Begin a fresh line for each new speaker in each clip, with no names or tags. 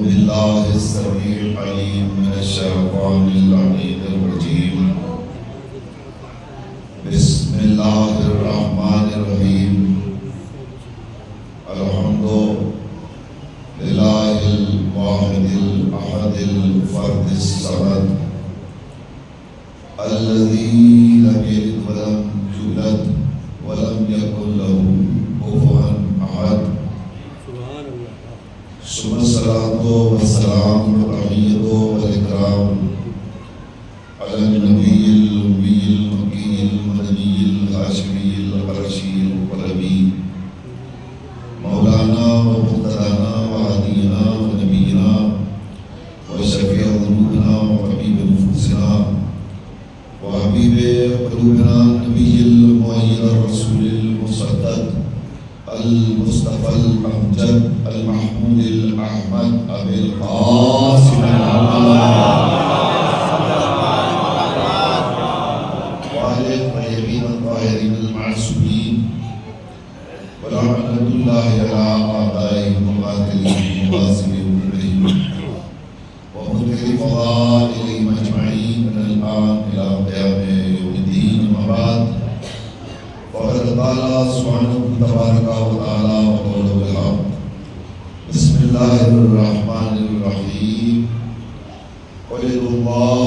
بالله السميع العليم من الشيطان اللعين الرجيم. بسم الله الرحمن الرحيم. الحمد لله الواحد الأحد الفرد الصمد الذي لم يلد ولم يولد ولم يكن له كفوا أحد. ثم الصلاة والسلام والتحية والإكرام على النبي الأمي المكي المدني الهاشمي القرشي القلبي مولانا ومقتدانا وهدينا ونبينا وشفيع ذنوبنا وحبيب نفوسنا وحبيب قلوبنا نبي المؤيد الرسول المصدق المصطفى الأمجد المحمود الأحمد أبي القاسم وآل الطيبين الطاهرين المعصومين ولعنة الله على أعدائهم وقاتلهم وغاصبهم بهم ومنكر فضائلهم أجمعين من الآن إلى قيام يوم الدين. أما بعد فقد قال سبحانه تبارك وتعالى وقوله الحق. بسم الله الرحمن الرحيم. قل ادعوا الله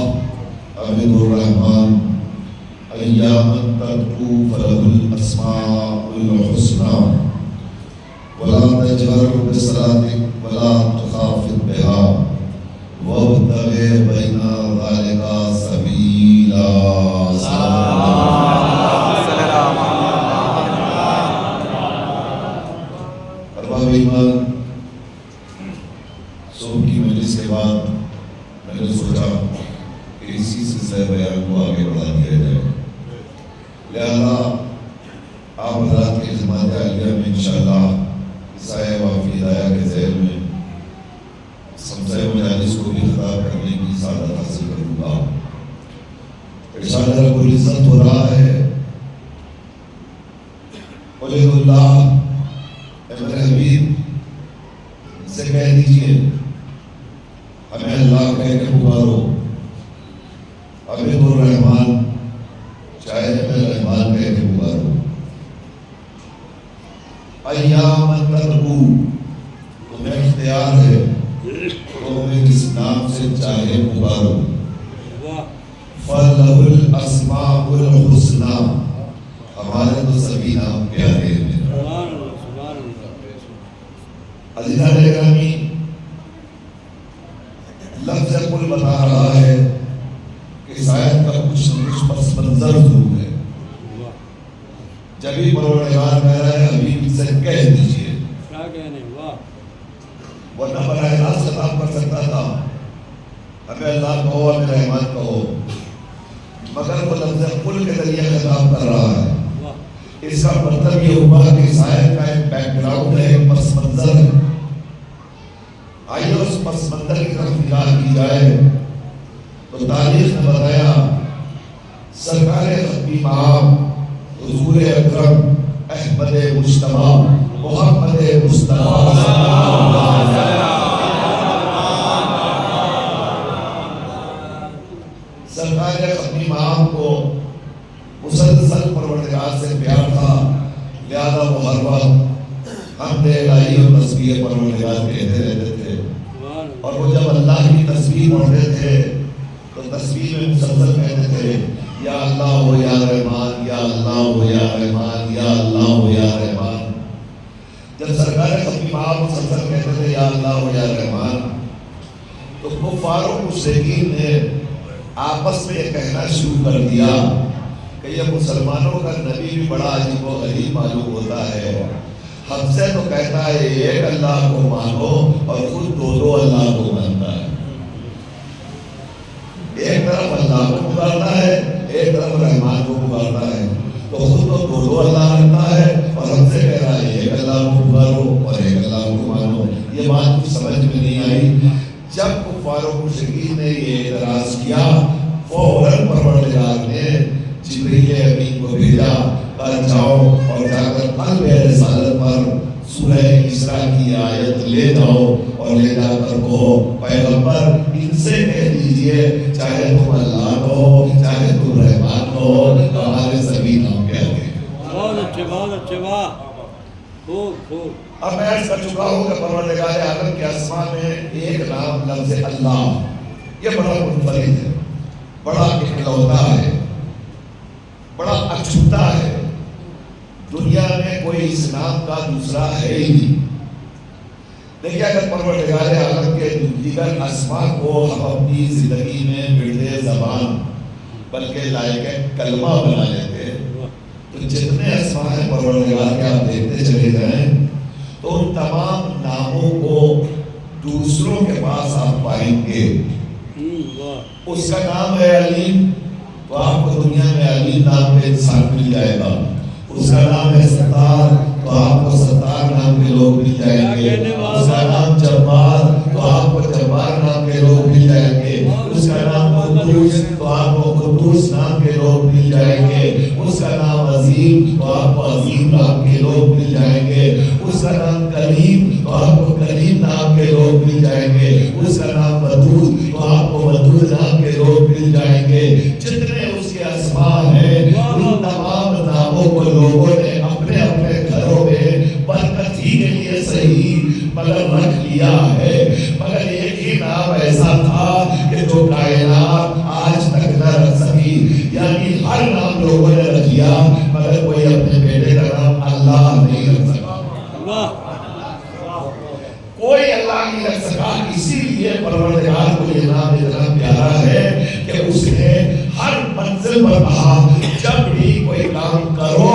أو ادعوا الرحمن أياما تدعوا فله الأسماء الحسنى ولا تجهر بصلاتك ولا تخافت بها وابتغ بين ذلك سبيلا. ایمان صبح کی مجلس کے بعد میں نے سوچا کہ اسی سلسلہ بیان کو آگے بڑھا دیا جائے، لہذا آپ حضرات کی خدمات عالیہ میں انشاءاللہ عیسائی وافی ہدایہ کے ذیل میں سمسائے مجالس کو بھی خطاب کرنے کی سعادت حاصل کروں گا۔ ارشاد رب العزت ہو رہا ہے قل ادعوا اللہ، میرے حبیب سے کہہ دیجئے ہمیں اللہ کہہ کے پکارو، عبید الرحمن چاہے ہمیں رحمان کہہ کے پکارو، ایام تدعو تمہیں اختیار ہے تو ہمیں کس نام سے چاہے پکارو، فَلَهُ الْأَسْمَاءُ الْحُسْنَى ہمارے تو سبھی نام پیارے ہیں۔ عزیزان گرامی، لفظ قل بتا رہا ہے کہ اس آیت کا کچھ پس منظر ضرور ہے۔ جب ہی پروردگار کہہ رہا ہے حبیب سے کہہ دیجئے، ورنہ براہ راست خطاب کر سکتا تھا ہمیں اللہ کہو ہمیں رحمان کہو، مگر وہ لفظ قل کے ذریعے خطاب کر رہا ہے۔ اس کا مطلب یہ ہوا کہ اس آیت کا ایک بیک گراؤنڈ ہے، ایک پس منظر ہے۔ آئیے اس پس منظر کی طرف نگاہ کی جائے تو تاریخ نے بتایا سرکار ختمی مآب حضور اکرم احمد مجتبیٰ محمد مصطفیٰ سرکار ختمی مآب کو مسلسل پروردگار سے پیار تھا، لہذا وہ ہر وقت حمد الہی اور تسبیح پروردگار کہتے رہتے تھے، اور وہ جب اللہ کی تسبیح پڑھتے تھے تو تسبیح میں مسلسل کہتے تھے یا اللہ ہو یا رحمان، یا اللہ ہو یا رحمان، یا اللہ ہو یا رحمان۔ جب سرکار ختمی مآب مسلسل کہتے تھے یا اللہ ہو یا رحمان تو کفار و مشرکین نے آپس میں یہ کہنا شروع کر دیا کہ یہ مسلمانوں کا نبی بھی بڑا عجیب و غریب معلوم ہوتا ہے، ہم سے تو کہتا ہے ایک اللہ کو مانو اور خود دو دو اللہ کو مانتا ہے، ایک طرف اللہ کو پکارتا ہے ایک طرف رحمان کو پکارتا ہے، تو خود تو دو دو اللہ رکھتا ہے اور ہم سے کہہ رہا ہے ایک اللہ کو پکارو اور ایک اللہ کو مانو۔ یہ بات کچھ سمجھ میں نہیں آئی۔ جب کفار و مشرکین نے یہ اعتراض کیا فوراً پروردگار نے جبریل امین کو بھیجا، کہا جاؤ اور جا کر قلب رسالت پر سورہ اسراء کی آیت لے جاؤ اور لے جا کر کہو پیغمبر ان سے کہہ دیجئے چاہے تم اللہ ہو چاہے تم رحمان ہو ہمارے سبھی نام کہہ دیں.
بہت اچھے بات.
اب میں عرض کر چکا ہوں کہ پروردگار عالم کے اسماء میں ایک نام لفظ اللہ یہ بڑا منفرد ہے, بڑا اکلوتا ہے, بڑا اچھوتا ہے. دنیا میں کوئی اس نام کا دوسرا ہے ہی نہیں. دیکھیے اگر پروردگار عالم کے دیگر اسماء کو ہم اپنی زندگی میں برد زبان بلکہ لائق کلمہ بنا لیتے تو جتنے اسماء ہیں پروردگار کے آپ دیکھتے چلے جائیں تو ان تمام ناموں کو دوسروں کے پاس آپ پائیں گے. اس کا نام ہے علیم تو آپ کو دنیا میں علیم نام پہ انسان مل جائے گا. اس کا نام ہے ستار تو آپ کو ستار نام کے لوگ مل جائیں گے. اس کا نام جبار تو آپ کو جبار نام کے لوگ مل جائیں گے. اس کا نام قدوس تو آپ کو قدوس نام کے لوگ مل جائیں گے. اس کا نام عظیم تو آپ کو عظیم نام کے لوگ مل جائیں گے. اس کا نام کریم تو آپ کو کریم نام کے لوگ مل جائیں گے. اس کا نام ودود تو آپ کو ودود نام کے لوگ مل جائیں گے. جتنے اس کے اسماء ہیں ان تمام ناموں کو لوگوں نے اپنے اپنے گھروں میں برکت ہی کے لیے صحیح مگر رکھ لیا ہے. مگر ایک ہی نام ایسا تھا کہ جو کائنات آج تک نہ رکھ سکی, یعنی ہر نام لوگوں نے رکھ لیا مگر کوئی اپنے بیٹے کا نام اللہ نہیں رکھ سکا. کوئی اللہ نہیں رکھ سکا. اسی لیے پروردگار کو یہ نام اتنا پیارا ہے کہ اس نے ہر منزل پر کہا جب بھی کوئی کام کرو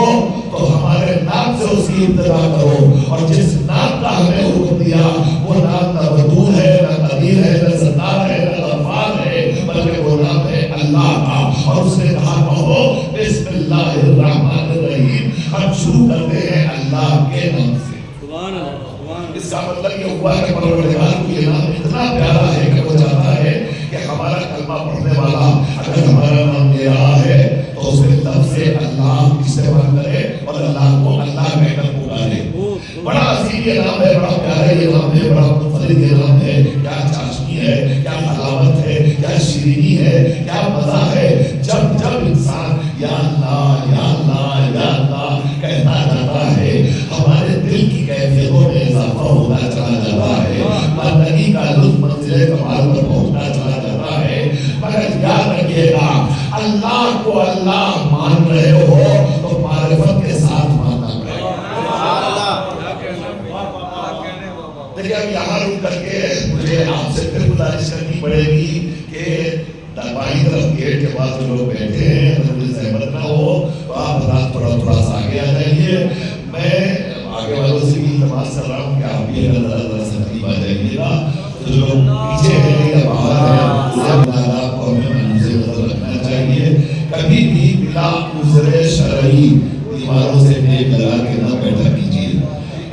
تو ہمارے نام سے اس کی ابتدا کرو. اور جس نام کا ہمیں حکم دیا وہ نام نہ ودود ہے نہ قدیر ہے نہ ستار ہے نہ غفار ہے بلکہ وہ نام ہے اللہ کا. اور اس نے کہا کہو بسم اللہ الرحمن الرحیم. ہم شروع کرتے ہیں اللہ کے نام سے. اس کا مطلب یہ ہوا کہ پروردگار کو یہ نام اتنا پیارا ہے کہ وہ چاہتا ہے کہ ہمارا کلمہ پڑھنے والا اگر ہمارا نام لے رہا ہے تو اس میں لفظ اللہ استعمال کرے اور اللہ کو اللہ کہہ کر پکارے. بڑا عظیم یہ نام ہے, بڑا پیارا یہ نام ہے, بڑا منفرد یہ نام ہے. کیا چاشنی ہے, کیا حلاوت ہے, کیا شیرینی ہے, کیا مزہ ہے جب جب انسان یا اللہ یا اللہ یا اللہ کہتا جاتا ہے. ہمارے دل کی کیفیتوں میں اضافہ ہوتا چلا جاتا ہے. بندگی کا لطف منزل کمال پر پہنچتا چلا جاتا ہے. مگر یاد رکھیے گا اللہ کو اللہ مان رہے ہو تو معرفت کے ساتھ ماننا پڑے گا. دیکھیں اب یہاں رک کر کے مجھے آپ سے پھر گزارش کرنی پڑے گی کہ بائیں طرف گیٹ کے پاس جو لوگ بیٹھے ہیں اگر مجھے زحمت نہ ہو تو آپ رات تھوڑا سا آگے آ جائیے. میں آگے والوں سے بھی التماس کر رہا ہوں کہ آپ بھی اگر ذرا سے قریب آ جائیے گا. جو لوگ پیچھے ہیں یا باہر ہیں آپ کو ہمیں منظر نظر رکھنا چاہیے. کبھی بھی بلا عذر شرعی دیواروں سے نیک لگا کے نہ بیٹھا کیجیے.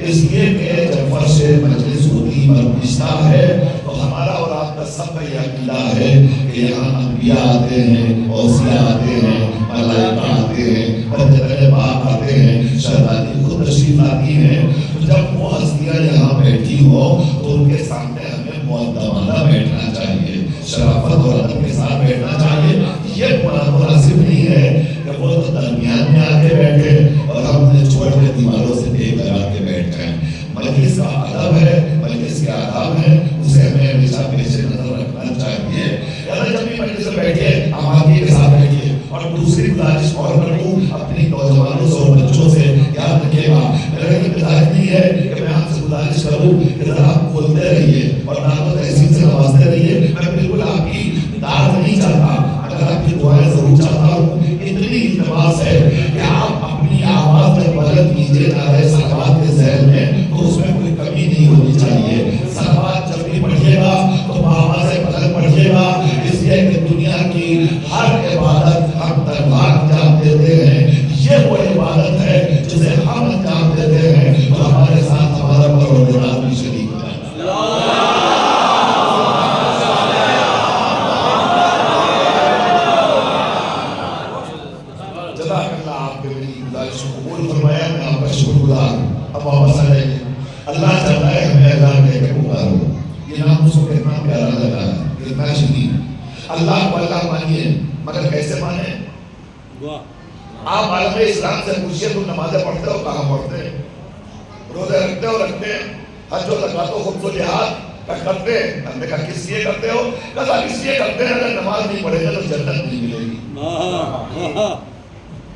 اس لیے کہ جب فرش مجلس ہوتی اور نشستہ ہے تو ہمارا اور آپ کا سب کا یہ عقیدہ ہے کہ یہاں انبیاء آتے ہیں, اوصیاء آتے ہیں, ملائکہ آتے ہیں, فرشتے پاک آتے ہیں, شہزادی خود تشریف لاتی ہیں. تو جب وہ ہستیاں یہاں بیٹھی ہو تو ان کے سامنے ہمیں مؤدبانہ بیٹھنا چاہیے, شرافت اور ادب کے ساتھ بیٹھنا چاہیے. یہ مناسب نہیں ہے کہ وہ تو درمیان میں آ کے بیٹھے اور ہم نے چھوڑ کے دیواروں سے دیکھ لگا کے بیٹھ جائیں. مجلس کا ادب ہے, مجلس کے آداب ہے, اسے ہمیں ہمیشہ پیش نظر رکھنا چاہیے. یعنی جب بھی مجلس میں بیٹھیے آمادگی کے ساتھ بیٹھیے. اور دوسری گزارش اور کروں اپنی نوجوانوں سے اور بچوں سے یاد رکھیے گا, میرا یہ گزارش نہیں ہے کہ میں آپ سے گزارش کروں کہ ذرا آپ بولتے رہیے اور نام و تحسین سے نوازتے رہیے. میں بالکل آپ کی داد نہیں چاہتا, اگر آپ کی دعائیں ضرور چاہتا ہوں. اتنی التماس ہے کہ آپ اپنی آواز میں بلند کیجیے نعرہ صلوات کے ذہن میں, تو اس میں کوئی کمی نہیں ہونی چاہیے. صلوات جب بھی پڑھیے گا تو آواز بلند پڑھیے گا, اس لیے کہ دنیا کی ہر عبادت ہم تنہا انجام دیتے ہیں. یہ وہ عبادت ہے جسے ہم انجام دیتے ہیں تو ہمارے ساتھ ہمارا پروردگار بھی شریک ہے. جزاک اللہ آپ کے میری گزارش کو قبول فرمایا. میں آپ کا شکر گزار ہوں. اب واپس آ جائیے. اللہ چاہتا ہے ہمیں اللہ کہہ کے پکارو. یہ نام اس کو کتنا پیارا لگا ہے, کتنا شدید. اللہ کو اللہ مانیے, مگر کیسے مانے؟ آپ عالم اسلام سے پوچھئے تم نمازیں پڑھتے ہو کہاں پڑھتے ہیں؟ روزے رکھتے ہو رکھتے ہیں, حج و زکات و خمس و جہاد کرتے ہیں. ہم نے کہا کس لیے کرتے ہو؟ کہا اس لیے کرتے ہیں اگر نماز نہیں پڑھے گا تو جنت نہیں ملے گی.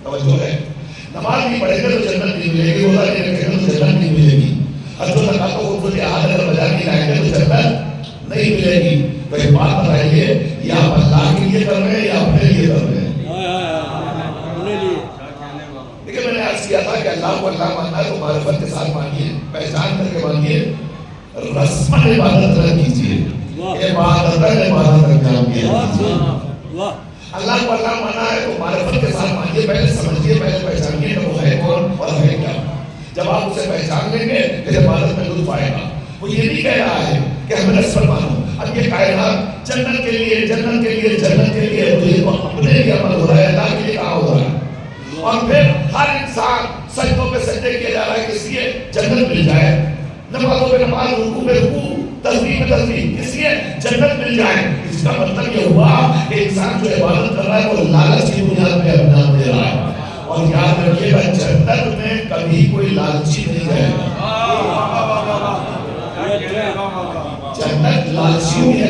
توجہ ہے, نماز نہیں پڑھے گا تو جنت نہیں ملے گی, روزہ نہیں رکھے گا تو جنت نہیں ملے گی, حج و زکات و خمس و جہاد اگر بجا نہیں لائیں گے تو جنت نہیں ملے گی. تو ایک بات بتائیے, یا آپ اللہ کے لیے کر رہے ہیں یا اپنے لیے کر رہے ہیں؟ لیکن میں نے عرض کیا تھا کہ اللہ کو اللہ ماننا ہے تو معرفت کے ساتھ مانیے, پہچان کر کے مانیے, رسماً عبادت نہ کیجیے, عبادت انجام دیا. اللہ کو اللہ ماننا ہے تو معرفت کے ساتھ مانیے, پہلے سمجھیے, پہلے پہچانیے کہ وہ ہے کون اور ہے کیا. جب آپ اسے پہچان لیں گے پھر عبادت میں لطف آئے گا. وہ یہ نہیں کہہ رہا ہے کہ ہمیں رسماً مانو. اب یہ کائنات جنت کے لیے جنت کے لیے جنت کے لیے مجھے اپنے لیے عمل ہو رہا ہے, اللہ کے لیے کہاں ہو رہا ہے. اور پھر ہر انسان سجدوں پہ سجدے کیا جا رہا ہے کس لیے؟ جنت مل جائے. نمازوں پہ نماز, رکوع پہ رکوع, تسبیح پہ تسبیح, کس لیے؟ جنت مل جائے. اس کا مطلب یہ ہوا کہ انسان جو عبادت کر رہا ہے وہ لالچ کی بنیاد پہ اپنا دے رہا ہے. اور یاد رکھیے گا جنت میں کبھی کوئی لالچی نہیں رہے گا. جنت لالچی نہیں ہے,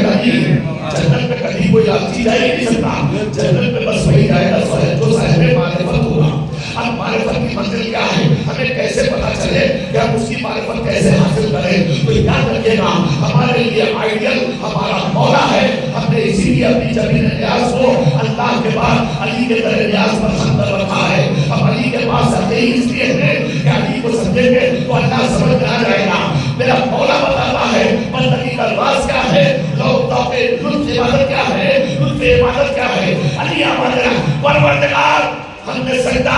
جنت میں کبھی کوئی لالچی جائے نہیں سکتا. جنت میں بس وہی جائے گا جو صاحب معرفت ہوگا. اب معرفت کی منزل کیا ہے, ہمیں کیسے پتا چلے کہ ہم اس کی معرفت کیسے حاصل کریں؟ تو یاد رکھیے گا ہمارے لیے آئیڈیل ہمارا مولا ہے. ہم نے اسی لیے اپنی زمین نیاز کو اللہ کے بعد علی کے در نیاز پر خندر رکھا ہے. ہم علی کے پاس آتے ہی اس لیے ہیں کہ علی کو سمجھیں گے تو اللہ سمجھ میں آ جائے گا. میرا مولا بتاتا ہے بندگی کا راز کیا ہے, لوگ لطف عبادت کیا ہے, لطف عبادت کیا ہے. علی ہمارا پروردگار, ہم نے سجدہ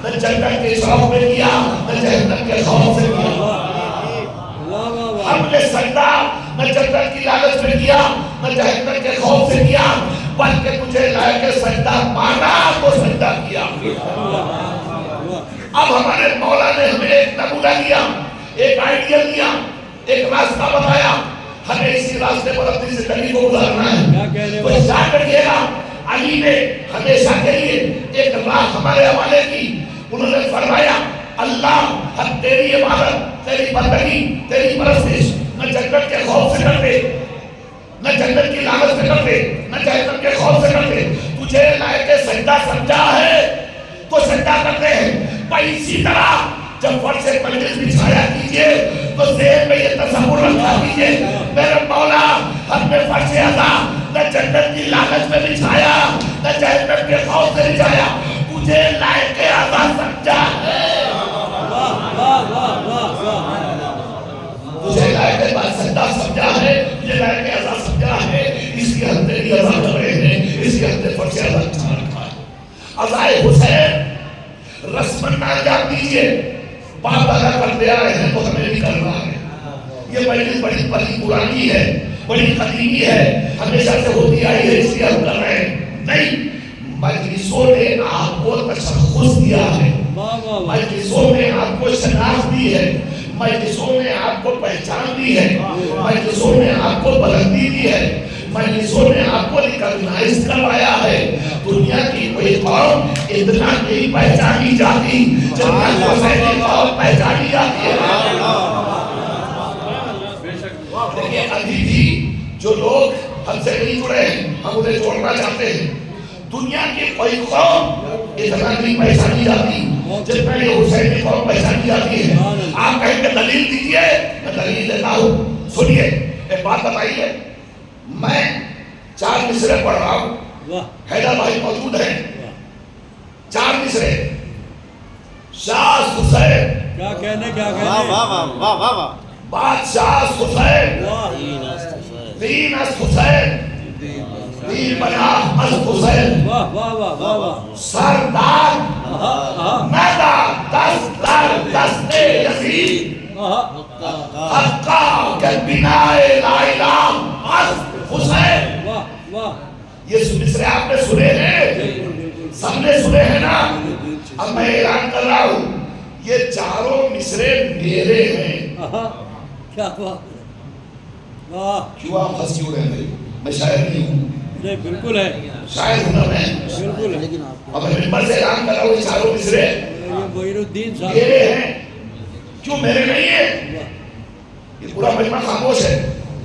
نہ جنت کے شوق میں کیا نہ جہنم کے خوف سے کیا. ہم نے سجدہ نہ جنت کی لالچ میں کیا نہ جہنم کے خوف سے کیا, بلکہ تجھے لائے کے سجدہ مانا تو سجدہ کیا. اب ہمارے مولا نے ہمیں ایک نمونہ دیا, ایک آئیڈیل دیا, ایک راستہ بتایا, ہمیں اسی راستے پر اپنی زندگی کو گزارنا ہے. تو یاد رکھیے گا علی نے ہمیشہ کے لیے ایک راہ ہمارے حوالے کی. انہوں نے فرمایا اللہ ہم تیری عبادت, تیری بندگی, تیری پرستش نہ جنت کے خوف سے کرتے, نہ جنت کی لالچ سے کرتے, نہ جہنم کے خوف سے کرتے. تجھے لائے کے سجدہ سمجھا ہے تو سجدہ کرتے ہیں. اسی طرح جب فرش مجلس بچھایا کیجئے تو ذہن میں یہ تصور رکھا کیجئے میرے مولا ہم نے فرش عطا نہ جنت کی لالچ میں بچھایا نہ جہنم کے خوف سے بچھایا, تجھے لائق عطا سمجھا ہے. تجھے لائق سجدہ سمجھا ہے, تجھے لائق عطا سمجھا ہے, اس کی ہم تیری عطا کر رہے ہیں, اس کی ہم نے فرش عطا بچھا رکھا ہے. عطائے حسین رسماً نہ انجام دیجئے, باپ دادا کرتے آئے ہیں تو ہمیں بھی کرنا ہے. یہ مجلس بڑی پرانی ہے, بڑی قدیمی ہے, ہمیشہ سے ہوتی آئی ہے, اس لیے ہم کر رہے ہیں. نہیں, مجلسوں نے آپ کو تشخص دیا ہے, مجلسوں نے آپ کو شناخت دی ہے, مجلسوں نے آپ کو پہچان دی ہے, مجلسوں نے آپ کو بلندی دی ہے, مجلسوں نے آپ کو ریکگنائز کروایا ہے. دنیا کی کوئی قوم اتنا نہیں پہچانی جاتی جتنا حسینی قوم پہچانی جاتی ہے. دیکھیں ابھی بھی جو لوگ ہم سے نہیں جڑے ہیں ہم انہیں جوڑنا چاہتے ہیں. دنیا کی کوئی قوم اتنا نہیں پہچانی جاتی جتنا یہ حسینی قوم پہچانی جاتی ہے. آپ کہیں کہ دلیل دیجئے, میں دلیل دیتا ہوں. سنیے ایک بات بتائیے, میں 4 مصرے پڑھ رہا ہوں, حیدر بھائی موجود ہیں, 4 مصرے. شاہ حسین,
کیا کہنے, کیا کہنے,
بادشاہ حسین, دین از حسین, دین بنا از حسین, سردار میدان دست در دست یزید, حقا کے بنائے لا الہ از حسین. یہ مصرے آپ نے سنے ہیں, سب نے سنے ہیں نا. اب میں اعلان کر رہا ہوں, یہ چاروں مصرے میرے ہیں.
کیا بات ہے. واہ.
کیوں آپ ہنس کیوں رہے ہیں؟ میں شاعر نہیں ہوں.
نہیں بالکل ہے.
شاعر ہوں نا میں.
بالکل ہے.
اب میں ممبر سے اعلان کر رہا ہوں یہ چاروں مصرے
یہ معین الدین صاحب
میرے ہیں. کیوں میرے نہیں ہیں؟ یہ پورا مجمع خاموش ہے.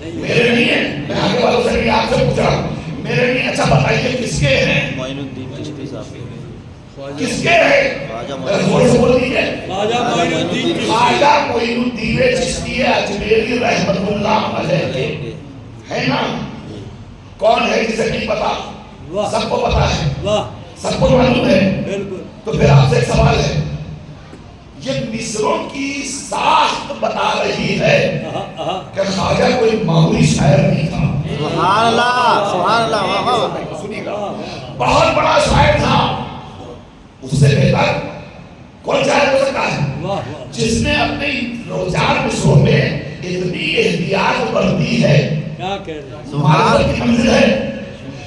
میرے نہیں ہیں. میں آگے والوں سے نہیں آپ سے پوچھ رہا ہوں میرے نہیں. اچھا بتائیے کس کے ہیں؟
معین الدین چشتی صاحب
کس کے ہیں؟ زور سے بول دیجیے.
خواجہ معین الدین چشتی.
خواجہ معین الدین چشتی اجمیری رحمت اللہ علیہ کے ہے نا. کون ہے جسے نہیں پتا؟ سب کو پتا ہے.
واہ.
سب کو معلوم ہے.
بالکل.
تو پھر آپ سے ایک سوال ہے. یہ مصروں کی ساخت بتا رہی ہے کہ خواجہ کوئی معمولی شاعر نہیں تھا.
سبحان اللہ سبحان اللہ. واہ واہ.
سنیے گا بہت بڑا شاعر تھا. اس سے بہتر کون شاعر ہو سکتا ہے جس نے اپنے چار مصروں میں اتنی احتیاط برتی ہے.
کیا کہہ رہے ہیں.
معرفت کی منزل ہے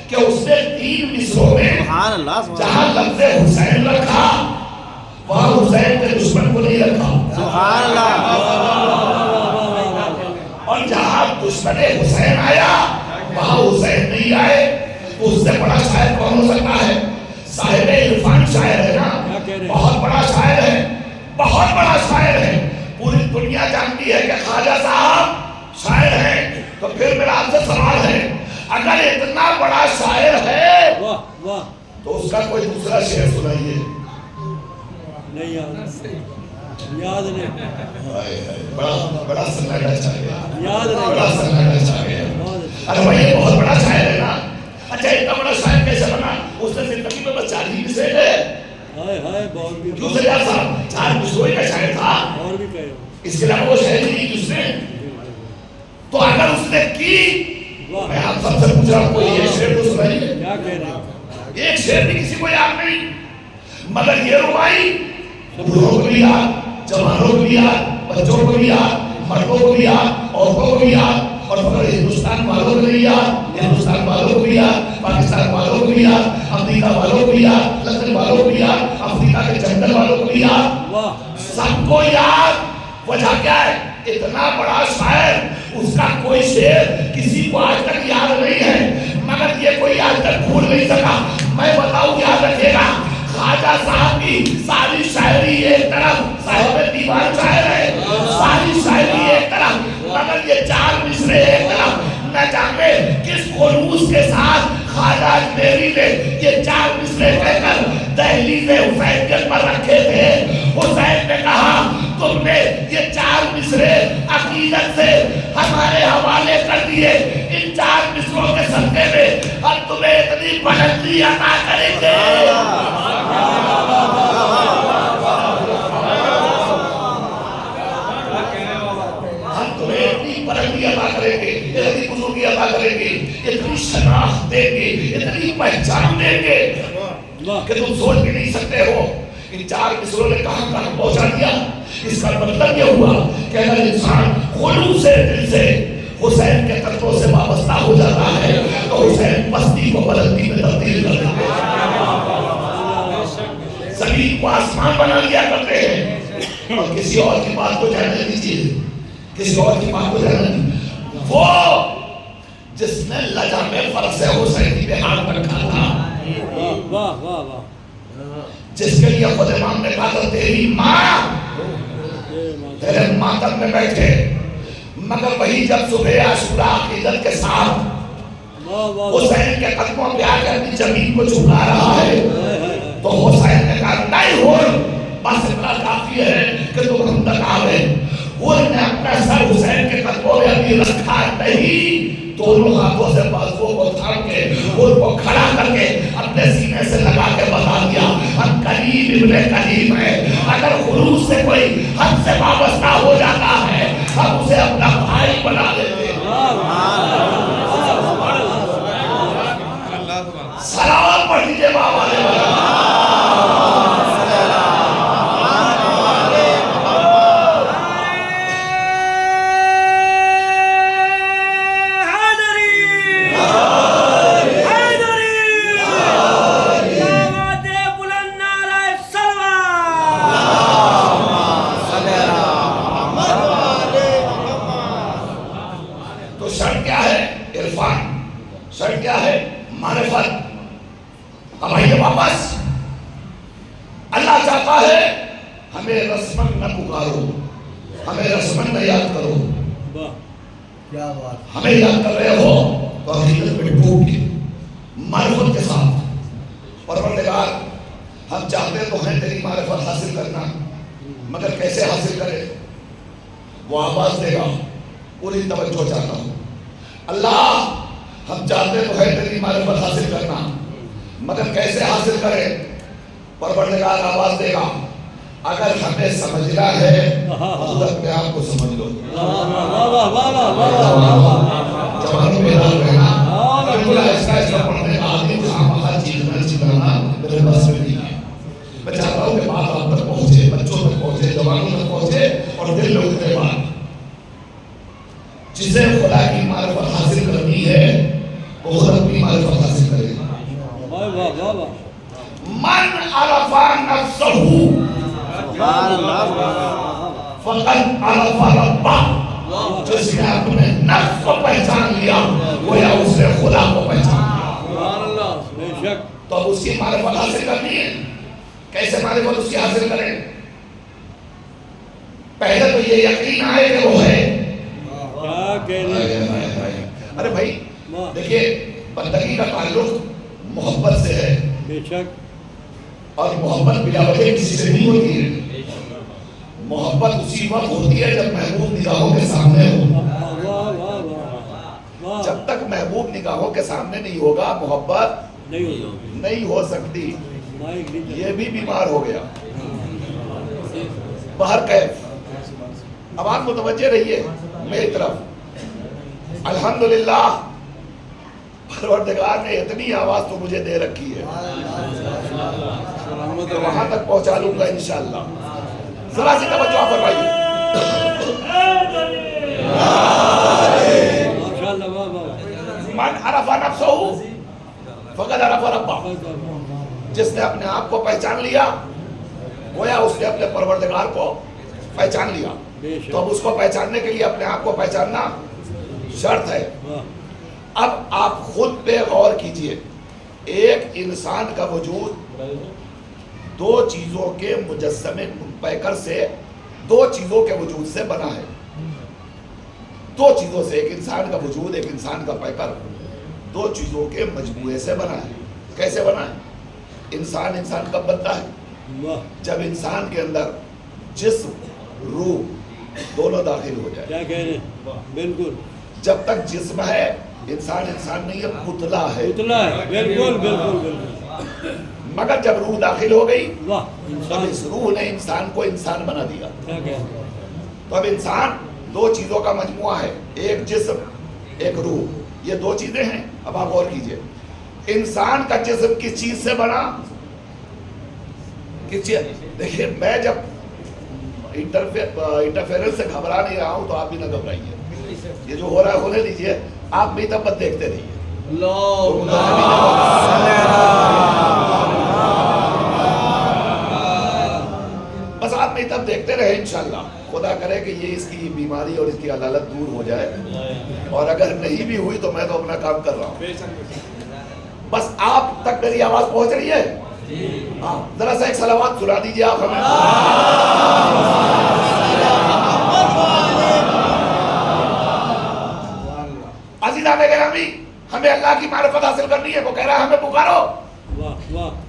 کہ اس نے 3 مصروں میں
سبحان اللہ.
جہاں لفظ حسین رکھا وہاں حسین کے دشمن کو نہیں رکھا.
سبحان اللہ.
اور جہاں دشمن حسین آیا وہاں حسین نہیں آئے. تو اس سے بڑا شاعر کون ہو سکتا ہے؟ صاحب عرفان شاعر ہے نا. بہت بڑا شاعر ہے. بہت بڑا شاعر ہے. پوری دنیا جانتی ہے کہ خواجہ صاحب شاعر ہیں. تو پھر میرا آپ سے سوال ہے اگر اتنا بڑا شاعر ہے تو اس کا کوئی دوسرا شعر سنائیے.
نہیں یاد نہیں.
بڑا سناٹا چھا گیا.
یاد نہیں.
بڑا سناٹا چھا گیا. ارے بھائی یہ بہت بڑا شاعر ہے نا. اچھا اتنا بڑا شاعر کیسے بنا؟ اس نے زندگی میں بس 4 ہی مصرے گئے.
بہت بھی.
کیوں سے یار صاحب 4 مصروں کا شاعر تھا.
اور بھی کہے.
اس کے علاوہ وہ شاعر نہیں اس نے. تو اگر اس نے کی میں آپ سب سے پوچھ رہا ہوں کوئی ایک شعر تو سنائیے.
کیا کہہ رہے ہیں.
ایک شعر بھی کسی کو یاد نہیں. مگر یہ ربائی بوڑھوں کو بھی یاد, جوانوں کو بھی یاد, بچوں کو بھی یاد, مردوں کو بھی یاد, عورتوں کو بھی یاد, اور مگر ہندوستان والوں کو نہیں یاد. ہندوستان والوں کو بھی یاد, پاکستان والوں کو بھی یاد, امریکہ والوں کو بھی یاد, لندن والوں کو بھی یاد, افریقہ کے جنگل والوں کو بھی یاد. سب کو یاد. وجہ کیا ہے؟ اتنا بڑا شاعر اس کا کوئی شعر کسی کو آج تک یاد نہیں ہے. مگر یہ کوئی آج تک بھول نہیں سکا. میں بتاؤں یاد رکھے گا خواجہ صاحب کی ساری شاعری ایک طرف, صاحب دیوان شاعر ہے, ساری شاعری ایک طرف, مگر یہ 4 مصرے ایک طرف. نہ جانے کس خلوص کے ساتھ خواجہ اجمیری نے یہ 4 مصرے کہہ کر دہلیز حسین کے پر رکھے تھے. حسین نے کہا تم نے یہ 4 مصرے عقیدت سے ہمارے حوالے کر دیے. ان 4 مصروں کے صدقے میں ہم تمہیں اتنی بلندی عطا کریں گے. ہم تمہیں اتنی بلندی عطا کریں گے, اتنی بزرگی عطا کریں گے, اتنی شناخت دیں گے, اتنی پہچان دیں گے کہ تم سوچ بھی نہیں سکتے ہو. ان 4 مصروں نے کہاں کہاں پہنچا دیا. اس کا مطلب یہ ہوا کہ اگر انسان خلوص دل سے حسین کے قدموں سے وابستہ ہو جاتا ہے تو حسین پستی کو بلندی میں تبدیل کر دیتے ہیں. زمین کو آسمان بنا لیا کرتے ہیں. اور کسی اور کی بات کو جانے دیجیے, کسی اور کی بات کو جانے دیجیے. وہ جس نے لجا میں فرس حسین پہ ہاتھ رکھا تھا, جس کے لیے خود امام نے کہا تھا تیری ماں تیرے ماتم میں بیٹھے, مگر وہی جب صبح عاشورہ عقیدت کے ساتھ حسین کے قدموں پہ آ کر زمین کو جھکا رہا ہے تو حسین نے کہا نہیں ہو بس اتنا کافی ہے کہ تم ہم تک آوے. وہ نے اپنا سر حسین کے قدموں میں ابھی رکھا نہیں, دونوں ہاتھوں سے بازوؤں کو تھام کے ان کو کھڑا کر کے اپنے سینے سے لگا کے بتا دیا ہم کریم ابن کریم ہے. اگر خلوص سے کوئی ہم سے وابستہ ہو جاتا ہے ہم اسے اپنا بھائی بنا لیتے ہیں. سلام پڑھ دیجئے بابا نے. شرط کیا ہے؟ معرفت. اب آئیے واپس. اللہ چاہتا ہے ہمیں رسمن نہ پکارو, ہمیں رسمن نہ یاد کرو.
واہ کیا بات.
ہمیں یاد کر رہے ہو تو حقیقت میں ڈوب کے معرفت کے ساتھ. پروردگار ہم چاہتے تو ہیں تیری معرفت حاصل کرنا, مگر کیسے حاصل کرے؟ وہ آواز دے گا, پوری توجہ چاہتا ہوں. اللہ ہم چاہتے تو ہیں تیری معرفت حاصل کرنا, مگر کیسے حاصل کرے؟ پروردگار آواز دے گا, اگر ہمیں سمجھنا ہے خود اپنے آپ کو سمجھ لو. جوانوں میں ڈال رہنا ایسا پڑھنے آدمی ہر چیز نہ چلانا میرے بس میں نہیں ہے. میں چاہتا ہوں کہ بات آپ تک پہنچے, بچوں تک پہنچے, جوانوں تک پہنچے, اور دل میں اترے بات. جسے خدا کی معرفت حاصل کرنی ہے وہ خود اپنی معرفت حاصل کرے. من عرف نفسہ فقد عرف ربہ. جس نے اپنے نفس کو پہچان لیا گویا اس نے خدا کو پہچان لیا. تو اب اس کی معرفت حاصل کرنی ہے. کیسے معرفت اس کی حاصل کریں؟ پہلے تو یہ یقین آئے کہ وہ ہے. ارے بھائی دیکھیے, بندگی کا تعلق محبت سے ہے,
بے شک,
اور محبت بلا وجہ کسی سے نہیں ہوتی ہے. محبت اسی وقت ہوتی ہے جب محبوب نگاہوں کے سامنے ہو. جب تک محبوب نگاہوں کے سامنے نہیں ہوگا محبت نہیں ہو سکتی. یہ بھی بیمار ہو گیا. باہر کیف. اب آپ متوجہ رہیے میری طرف. الحمدللہ پروردگار نے اتنی آواز تو مجھے دے رکھی ہے, وہاں تک پہنچا لوں گا انشاءاللہ. ذرا سی توجہ فرمائیے. من عرف نفسہ فقد عرف ربہ. جس نے اپنے آپ کو پہچان لیا گویا اس نے اپنے پروردگار کو پہچان لیا. تو اب اس کو پہچاننے کے لیے اپنے آپ کو پہچاننا شرط ہے. اب آپ خود پہ غور کیجئے. ایک انسان کا وجود دو چیزوں کے مجسمے پیکر سے, دو چیزوں کے وجود سے بنا ہے. دو چیزوں سے, ایک انسان کا وجود, ایک انسان کا پیکر, دو چیزوں کے مجموعے سے بنا ہے. کیسے بنا ہے؟ انسان کب بنتا ہے؟ جب انسان کے اندر جسم روح دونوں داخل ہو جائے.
کیا کہہ رہے ہیں؟ بالکل.
جب تک جسم ہے انسان نہیں ہے, پتلا ہے.
بالکل.
مگر جب روح داخل ہو گئی
واہ,
تو اس روح نے انسان کو انسان بنا دیا.
کیا کہہ رہے ہیں؟
تو اب انسان دو چیزوں کا مجموعہ ہے, ایک جسم ایک روح. یہ دو چیزیں ہیں. اب آپ غور کیجئے, انسان کا جسم کس چیز سے بنا؟ کس چیز؟ دیکھیے میں جب انٹرفیرنس سے گھبرا نہیں رہا ہوں تو آپ بھی نہ گھبرائیے. یہ جو ہو رہا ہے ہونے دیجئے. آپ بھی تب مت دیکھتے رہیے. بس آپ نہیں تب دیکھتے رہے. انشاءاللہ خدا کرے کہ یہ اس کی بیماری اور اس کی علالت دور ہو جائے, اور اگر نہیں بھی ہوئی تو میں تو اپنا کام کر رہا ہوں. بس آپ تک میری آواز پہنچ رہی ہے؟ ہاں, ذرا سا ایک صلوات سنا دیجیے آپ ہمیں. عزیزان گرامی, ہمیں اللہ کی معرفت حاصل کرنی ہے. وہ کہہ رہا ہے ہمیں پکارو.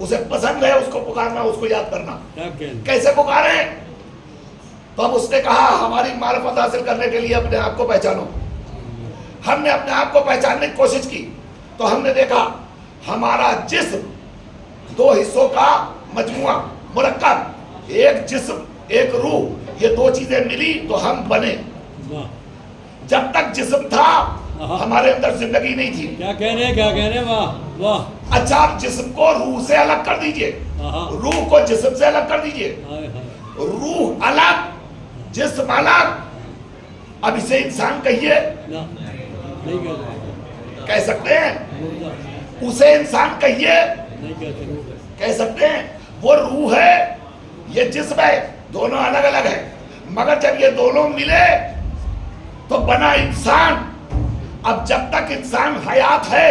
اسے پسند ہے اس کو پکارنا, اس کو یاد کرنا. کیسے پکاریں؟ تو اب اس نے کہا ہماری معرفت حاصل کرنے کے لیے اپنے آپ کو پہچانو. ہم نے اپنے آپ کو پہچاننے کی کوشش کی تو ہم نے دیکھا ہمارا جسم دو حصوں کا مجموعہ مرکب, ایک جسم ایک روح, یہ دو چیزیں ملی تو ہم بنے. جب تک جسم تھا ہمارے اندر زندگی نہیں تھی.
کیا کہہ رہے ہیں؟ واہ.
اچھا آپ جسم کو روح سے الگ کر دیجئے, روح کو جسم سے الگ کر دیجئے. روح الگ جسم الگ. اب اسے انسان کہیے؟ کہہ سکتے ہیں. اسے انسان کہیے؟ کہہ سکتے ہیں. وہ روح ہے, یہ جسم ہے, دونوں الگ الگ ہیں. مگر جب یہ دونوں ملے تو بنا انسان. اب جب تک انسان حیات ہے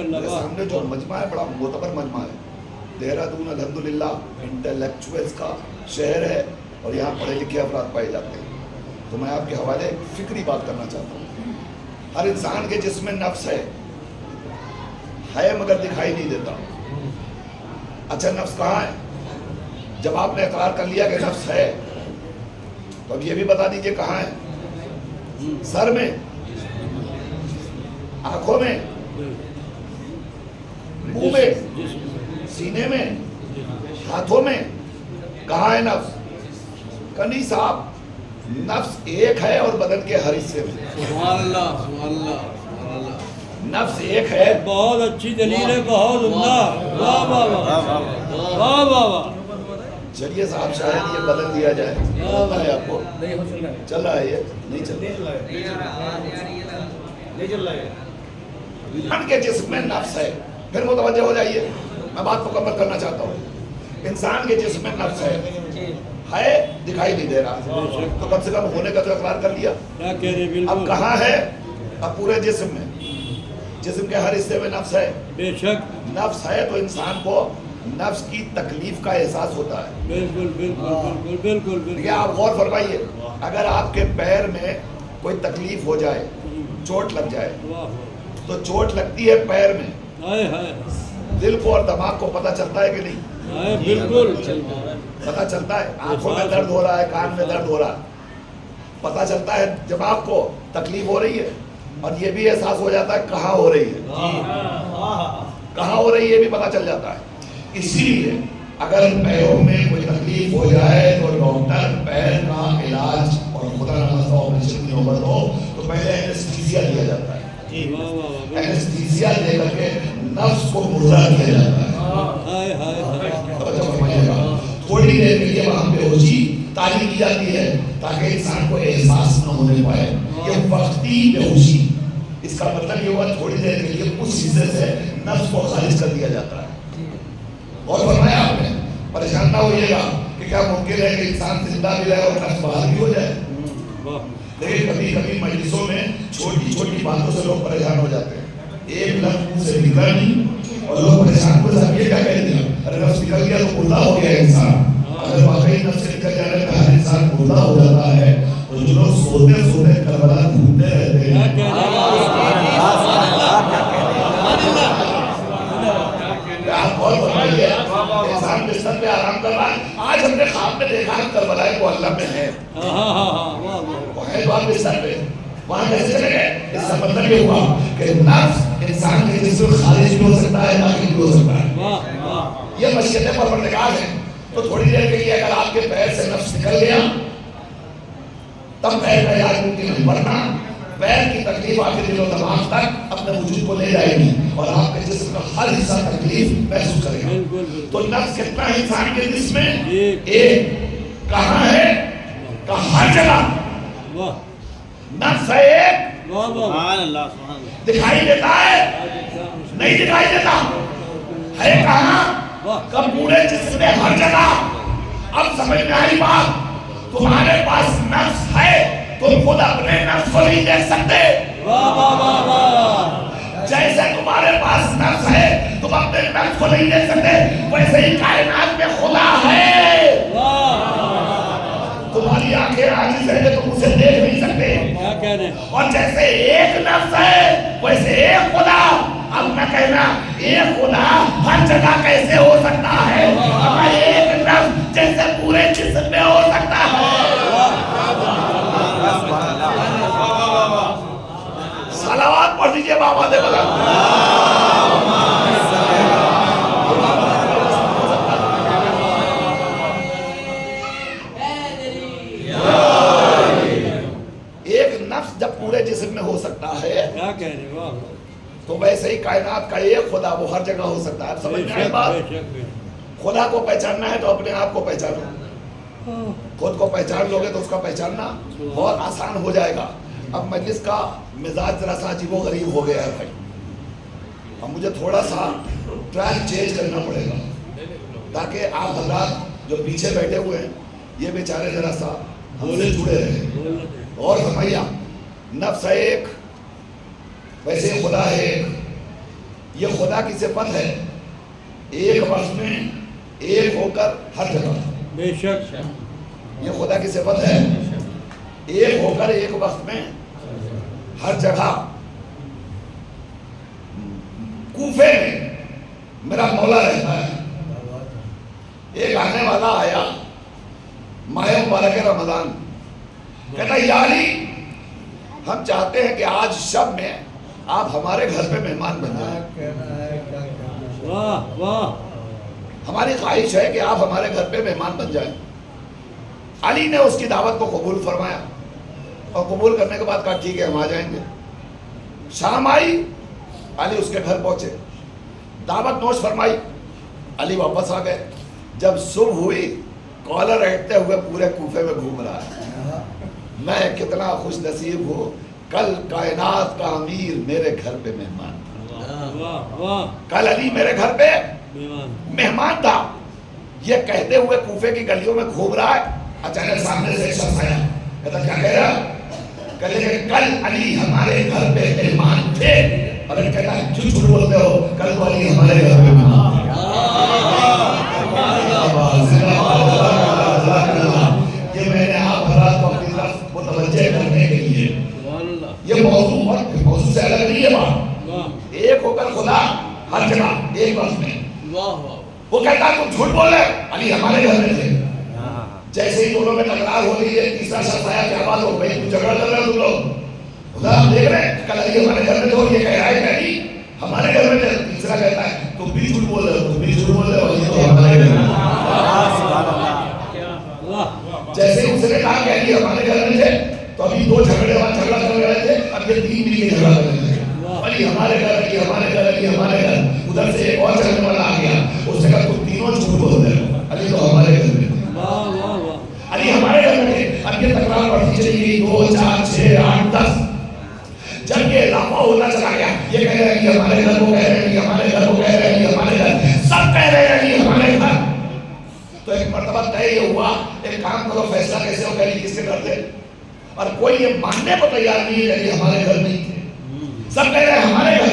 اللہ
میرے سامنے جو مجمع ہے بڑا معتبر مجمع ہے. دہرادون الحمدللہ انٹلیکچوئلز کا شہر ہے اور یہاں پڑھے لکھے افراد پائے جاتے ہیں. تو میں آپ کے حوالے ایک فکری بات کرنا چاہتا ہوں. ہر انسان کے جسم میں نفس ہے مگر دکھائی نہیں دیتا. اچھا نفس کہاں ہے؟ جب آپ نے اقرار کر لیا کہ نفس ہے تو اب یہ بھی بتا دیجئے کہاں ہے؟ سر میں، آنکھوں میں، منہ میں، سینے میں، ہاتھوں میں. کہاں ہے نفس؟ کنی صاحب نفس ایک ہے اور بدن کے ہر حصے میں.
سبحان اللہ سبحان اللہ سبحان اللہ.
نفس ایک ہے.
بہت اچھی دلیل ہے، بہت عمدہ. واہ واہ واہ واہ واہ واہ.
چلیے صاحب شاید یہ بدل دیا جائے. پتہ ہے آپ کو چل رہا ہے؟ یہ نہیں چل رہا. انسان کے جسم میں نفس ہے. پھر متوجہ ہو جائیے، میں بات مکمل کرنا چاہتا ہوں. انسان کے جسم میں نفس ہے دکھائی نہیں دے رہا تو کم سے کم ہونے کا تو اقرار کر لیا.
کیا کہہ رہے بالکل.
اب کہاں ہے؟ اب پورے جسم میں، جسم کے ہر حصے میں نفس ہے.
بے شک.
نفس ہے تو انسان کو نفس کی تکلیف کا احساس ہوتا ہے.
بالکل بالکل بالکل بالکل بالکل.
یہ آپ غور فرمائیے، اگر آپ کے پیر میں کوئی تکلیف ہو جائے، چوٹ لگ جائے
واہ
تو چوٹ لگتی ہے پیر میں،
ہائے ہائے
دل کو اور دماغ کو پتہ چلتا ہے کہ نہیں؟
ہائے بالکل.
پتہ چلتا ہے. آنکھوں میں درد ہو رہا ہے، کان میں درد ہو رہا ہے، پتہ چلتا ہے دماغ کو تکلیف ہو رہی ہے. اور یہ بھی احساس ہو جاتا ہے کہاں ہو رہی ہے، کہاں ہو رہی ہے یہ بھی پتہ چل جاتا ہے. اسی لیے اگر پیروں میں کوئی تکلیف ہو جائے تو ڈاکٹر پیر کا علاج اور خدا نخواستہ آپریشن کی نوبت ہو تو پہلے اینستھیزیا دیا جاتا ہے.
واہ واہ واہ.
اینستھیزیا دے کر کے نفس کو مردہ کیا جاتا ہے.
ہائے ہائے ہائے.
توجہ فرمائیے گا. تھوڑی دیر کے لیے وہاں بے ہوشی تعلیم کی جاتی ہے تاکہ انسان کو احساس نہ ہونے پائے. یہ وقتی بے ہوشی، اس کا مطلب یہ ہوا تھوڑی دیر کے لیے اس حصے سے نفس کو خارج کر دیا جاتا ہے. اور فرمایا آپ نے پریشان نہ ہوئیے گا کہ کیا ممکن ہے کہ انسان زندہ بھی رہے اور نفس باہر بھی ہو جائے. لیکن کبھی کبھی مجلسوں میں چھوٹی چھوٹی باتوں سے لوگ پریشان ہو جاتے ہیں. ایک لفظ منہ سے نکلا نہیں اور لوگ پریشان ہوئے صاحب یہ کیا کہہ دیا؟ ارے نفس نکل گیا تو مردہ ہو گیا انسان. اگر واقعی نفس سے نکل جانے کا ہر انسان مردہ ہو جاتا ہے تو جو لوگ سوتے سوتے کربلا گھومتے رہتے ہیں. آپ بہت فرمائیے انسان بستر پہ آرام کر رہا ہے. آج ہم نے خواب میں دیکھا ہے کربلا کو اللہ میں ہے، وہ ہے تو آپ بستر پہ وہاں کیسے چلے گئے؟ اس کا مطلب یہ ہوا کہ نفس انسان کے جسم خارج بھی ہو سکتا ہے، داخل بھی ہو سکتا ہے. یہ مشیت پروردگار ہے. تو تھوڑی دیر کے لیے اگر آپ کے پیر سے نفس نکل گیا تب پیر کا علاج ممکن ہے، ورنہ پیر کی تکلیف آپ کے دل و دماغ تک اپنے وجود کو لے جائے گی اور آپ کے جسم کا ہر حصہ تکلیف محسوس کرے گا. تو نفس کتنا ہے انسان کے جسم میں؟ ایک. کہاں ہے؟ ہر جگہ نفس ہے ایک.
سبحان اللہ سبحان اللہ.
دکھائی دیتا ہے؟ نہیں دکھائی دیتا. ہے کہاں؟ کب پورے جسم میں ہر جگہ. اب سمجھ میں آئی بات. تمہارے پاس نفس ہے تم خود اپنے نفس کو نہیں دیکھ سکتے. جیسے تمہارے پاس نفس ہے تم اپنے نفس کو نہیں دیکھ سکتے ویسے ہی کائنات میں خدا ہے. تمہاری آنکھیں عاجز ہیں کہ تم اسے دیکھ نہیں سکتے. اور جیسے ایک نفس ہے ویسے ایک خدا. اب نہ کہنا ایک خدا ہر جگہ کیسے ہو سکتا ہے. اگر ایک نفس جیسے پورے جسم میں ہو سکتا ہے. صلوات پڑھ دیجئے بابا دے بلند. ایک نفس جب پورے جسم میں ہو سکتا ہے
کیا کہہ رہے ہو
تو ویسے ہی کائنات کا ایک خدا وہ ہر جگہ ہو سکتا ہے. سمجھ میں آئی بات؟ خدا کو پہچاننا ہے تو اپنے آپ کو پہچانو. خود کو پہچان لو گے تو اس کا پہچاننا بہت آسان ہو جائے گا. اب مجلس کا مزاج ذرا سا عجیب و غریب ہو گیا ہے بھائی. اب مجھے تھوڑا سا ٹریک چینج کرنا پڑے گا تاکہ آپ حضرات جو پیچھے بیٹھے ہوئے ہیں یہ بیچارے ذرا سا ہم سے جڑے رہے. اور فرمائیے نفس ہے ایک ویسے خدا ہے ایک. یہ خدا کی صفت ہے، ایک وقت میں ایک ہو کر ہر جگہ.
بے شک.
یہ خدا کی صفت ہے، ایک ہو کر ایک وقت میں ہر جگہ. کوفے میں میرا مولا رہتا ہے. ایک آنے والا آیا ماہ مبارک رمضان، کہتا یا علی ہم چاہتے ہیں کہ آج شب میں آپ ہمارے گھر پہ مہمان بن جائیں.
واہ واہ.
ہماری خواہش ہے کہ آپ ہمارے گھر پہ مہمان بن جائیں. علی نے اس کی دعوت کو قبول فرمایا اور قبول کرنے کے بعد کہا ٹھیک ہے ہم آ جائیں گے. شام آئی، علی اس کے گھر پہنچے، دعوت نوش فرمائی، علی واپس آ گئے. جب صبح ہوئی کالر رہتے ہوئے پورے کوفے میں گھوم رہا ہے. میں کتنا خوش نصیب ہوں، کل کائنات کا امیر میرے گھر پہ مہمان تھا.
واہ واہ.
کل علی میرے گھر پہ مہمان تھا. یہ کہتے ہوئے کوفے کی گلیوں میں گھوم رہا ہے. اچانک سامنے سے ایک شخص آیا، کہتا کیا کہہ رہا؟ کہتے کہ کل علی ہمارے گھر پہ مہمان تھے. اور کہتا ہے جھوٹ بولتے ہو، کل تو علی ہمارے گھر پہ مہمان تھے. یہ میں نے آپ حضرات کو اپنی طرف متوجہ کرنے کے لیے، یہ موضوع سے الگ نہیں ہے بات. ایک ہو کر خدا ہر جگہ ایک وقت میں. وہ کہتا ہے تم جھوٹ بول رہے، علی ہمارے گھر میں تھے. جیسے ہی دونوں میں تکرار ہو رہی ہے، تیسرا شخص آیا، کیا بات ہو بھائی تم جھگڑا کر رہے ہو تم لوگ؟ خدا آپ دیکھ رہے ہیں کل علی ہمارے گھر میں تھے، یہ کہہ رہا ہے کہ علی ہمارے گھر میں تھے. تیسرا کہتا ہے تم بھی جھوٹ بول رہے ہو، تم بھی جھوٹ بول رہے ہو، علی تو ہمارے گھر میں. جیسے اس نے کہا کہ علی ہمارے گھر میں تھے تو ابھی دو جھگڑے وہاں جھگڑا کر رہے تھے، اب یہ تین مل کے جھگڑا کر رہے تھے. علی ہمارے گھر، علی ہمارے گھر، علی ہمارے گھر. ادھر سے ایک اور چلنے والا آ گیا، اس نے کہا تم تینوں جھوٹ بول رہے ہو، علی تو ہمارے گھر میں تھے. علی ہمارے گھر میں تھے. اب یہ تکرار بڑھتی چلی گئی، 2 4 6 8 10. جب یہ اضافہ ہوتا چلا گیا، یہ کہہ رہے ہیں علی ہمارے گھر، وہ کہہ رہے ہیں علی ہمارے گھر، وہ کہہ رہے ہیں علی ہمارے گھر، سب کہہ رہے ہیں علی ہمارے گھر. تو ایک مرتبہ طے یہ ہوا، ایک کام کرو فیصلہ کیسے ہو کہ علی کس کے گھر تھے. اور کوئی یہ ماننے کو تیار نہیں ہے کہ علی ہمارے گھر نہیں تھے. سب کہہ رہے ہیں ہمارے گھر.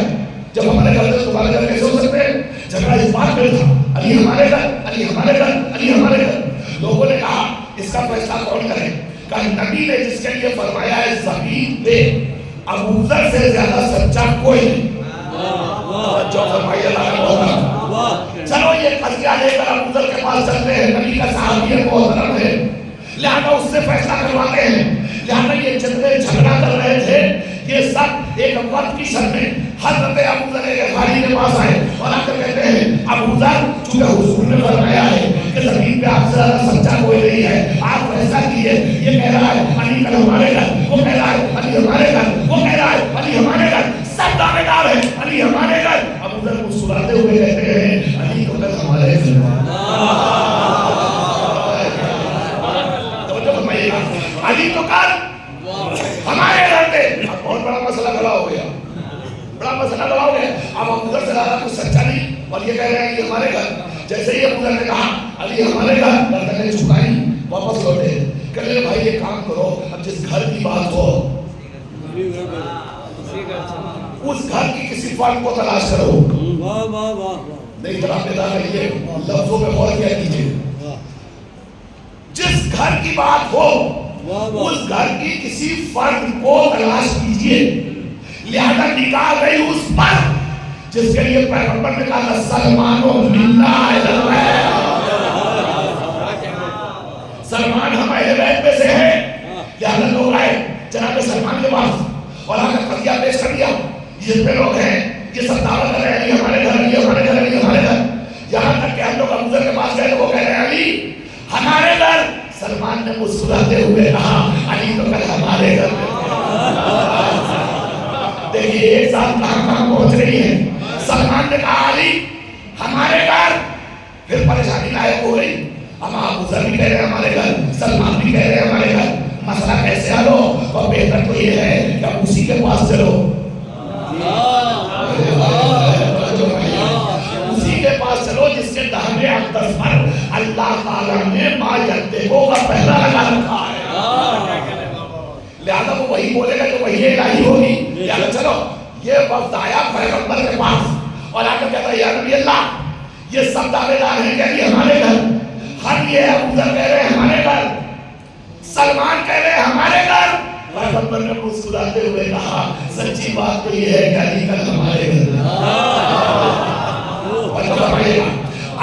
جب ہمارے گھر تھے تمہارے گھر کیسے ہو سکتے ہیں؟ جھگڑا اس بات پہ تھا، علی ہمارے گھر، علی ہمارے گھر، علی ہمارے گھر. لوگوں نے کہا اس کا فیصلہ کون کرے؟ کہ نبی نے جس کے لیے فرمایا ہے زمین پہ ابو ذر سے زیادہ سچا کوئی نہیں. جو فرمایا اللہ کا محترم. چلو یہ قضیہ لے کر ابو ذر کے پاس چلتے ہیں، نبی کا صحابی محترم ہے، لہذا اس سے فیصلہ کرواتے ہیں. لہذا یہ جتنے جھگڑا کر رہے تھے یہ سب ایک وقت کی شرط میں حضرت ابو ذر غفاری کے پاس آئے اور آ کر کہتے ہیں ابو ذر چونکہ حضور نے فرمایا ہے کہ زمین پہ آپ سے زیادہ سچا کوئی نہیں ہے، آپ فیصلہ کیے. یہ کہہ رہا ہے علی کل ہمارے گھر، وہ کہہ رہا ہے علی ہمارے گھر، وہ کہہ رہا ہے علی ہمارے گھر. سب دعوے دار ہیں علی ہمارے گھر. ابو ذر مسکراتے ہوئے کہتے ہیں علی تو کل ہمارے گھر. علی تو کل ہمارے گھر تھے. اب بہت بڑا مسئلہ کھڑا ہو گیا، بڑا مسئلہ کھڑا ہو گیا. اب ابو ذر سے زیادہ کچھ سچا نہیں اور یہ کہہ رہے ہیں علی ہمارے گھر. جیسے ہی ابو ذر نے کہا علی ہمارے گھر، گردنیں جھکائی، واپس لوٹے. کہنے لگے بھائی یہ کام کرو، اب جس گھر کی بات ہو اس گھر کی کسی فرد کو تلاش کرو. نہیں طرح پیدا کریے، لفظوں پہ غور کیا کیجیے. جس گھر کی بات ہو اس گھر کی کسی فرد کو تلاش کیجیے. لہذا نکاح گئی اس پر جس کے لیے پیغمبر نے کہا سلمان سلمان ہم اہل بیت میں سے ہیں. لہذا لوگ آئے جناب سلمان کے پاس اور آ کر قضیہ پیش کر دیا. جتنے لوگ ہیں یہ سب دعویٰ کر رہے ہیں علی ہمارے گھر، علی ہمارے گھر، علی ہمارے گھر. یہاں تک کہ ہم لوگ ابو ذر کے پاس گئے تو وہ کہہ رہے ہیں علی ہمارے گھر. سلمان نے مسکراتے ہوئے کہا علی تو کل ہمارے گھر میں. دیکھیے ایک ساتھ کہاں پہنچ رہی ہے. سلمان نے کہا علی ہمارے گھر. پھر پریشانی لائق ہو گئی. اب ابو ذر بھی کہہ رہے ہیں ہمارے گھر، سلمان بھی کہہ رہے ہیں ہمارے گھر. مسئلہ کیسے حل ہو؟ تو بہتر تو یہ ہے کہ اب اسی کے پاس چلو، اسی کے پاس چلو جس کے دہنے اقدس پر اللہ تعالیٰ نے ما یتقو کا پہلا لگا رکھا ہے. لہذا وہ وہی بولے گا جو وہی الہی ہوگی. لہذا چلو یہ وقت آیا پیغمبر کے پاس اور آ کر کہتا ہے یا نبی اللہ یہ سب دعوے دار ہیں کہ علی ہمارے گھر، ہم یہ ابو ذر کہہ رہے ہیں ہمارے گھر، سلمان کہہ رہے ہیں ہمارے گھر. پیغمبر نے مسکراتے ہوئے کہا سچی بات تو یہ ہے کہ علی کل ہمارے گھر،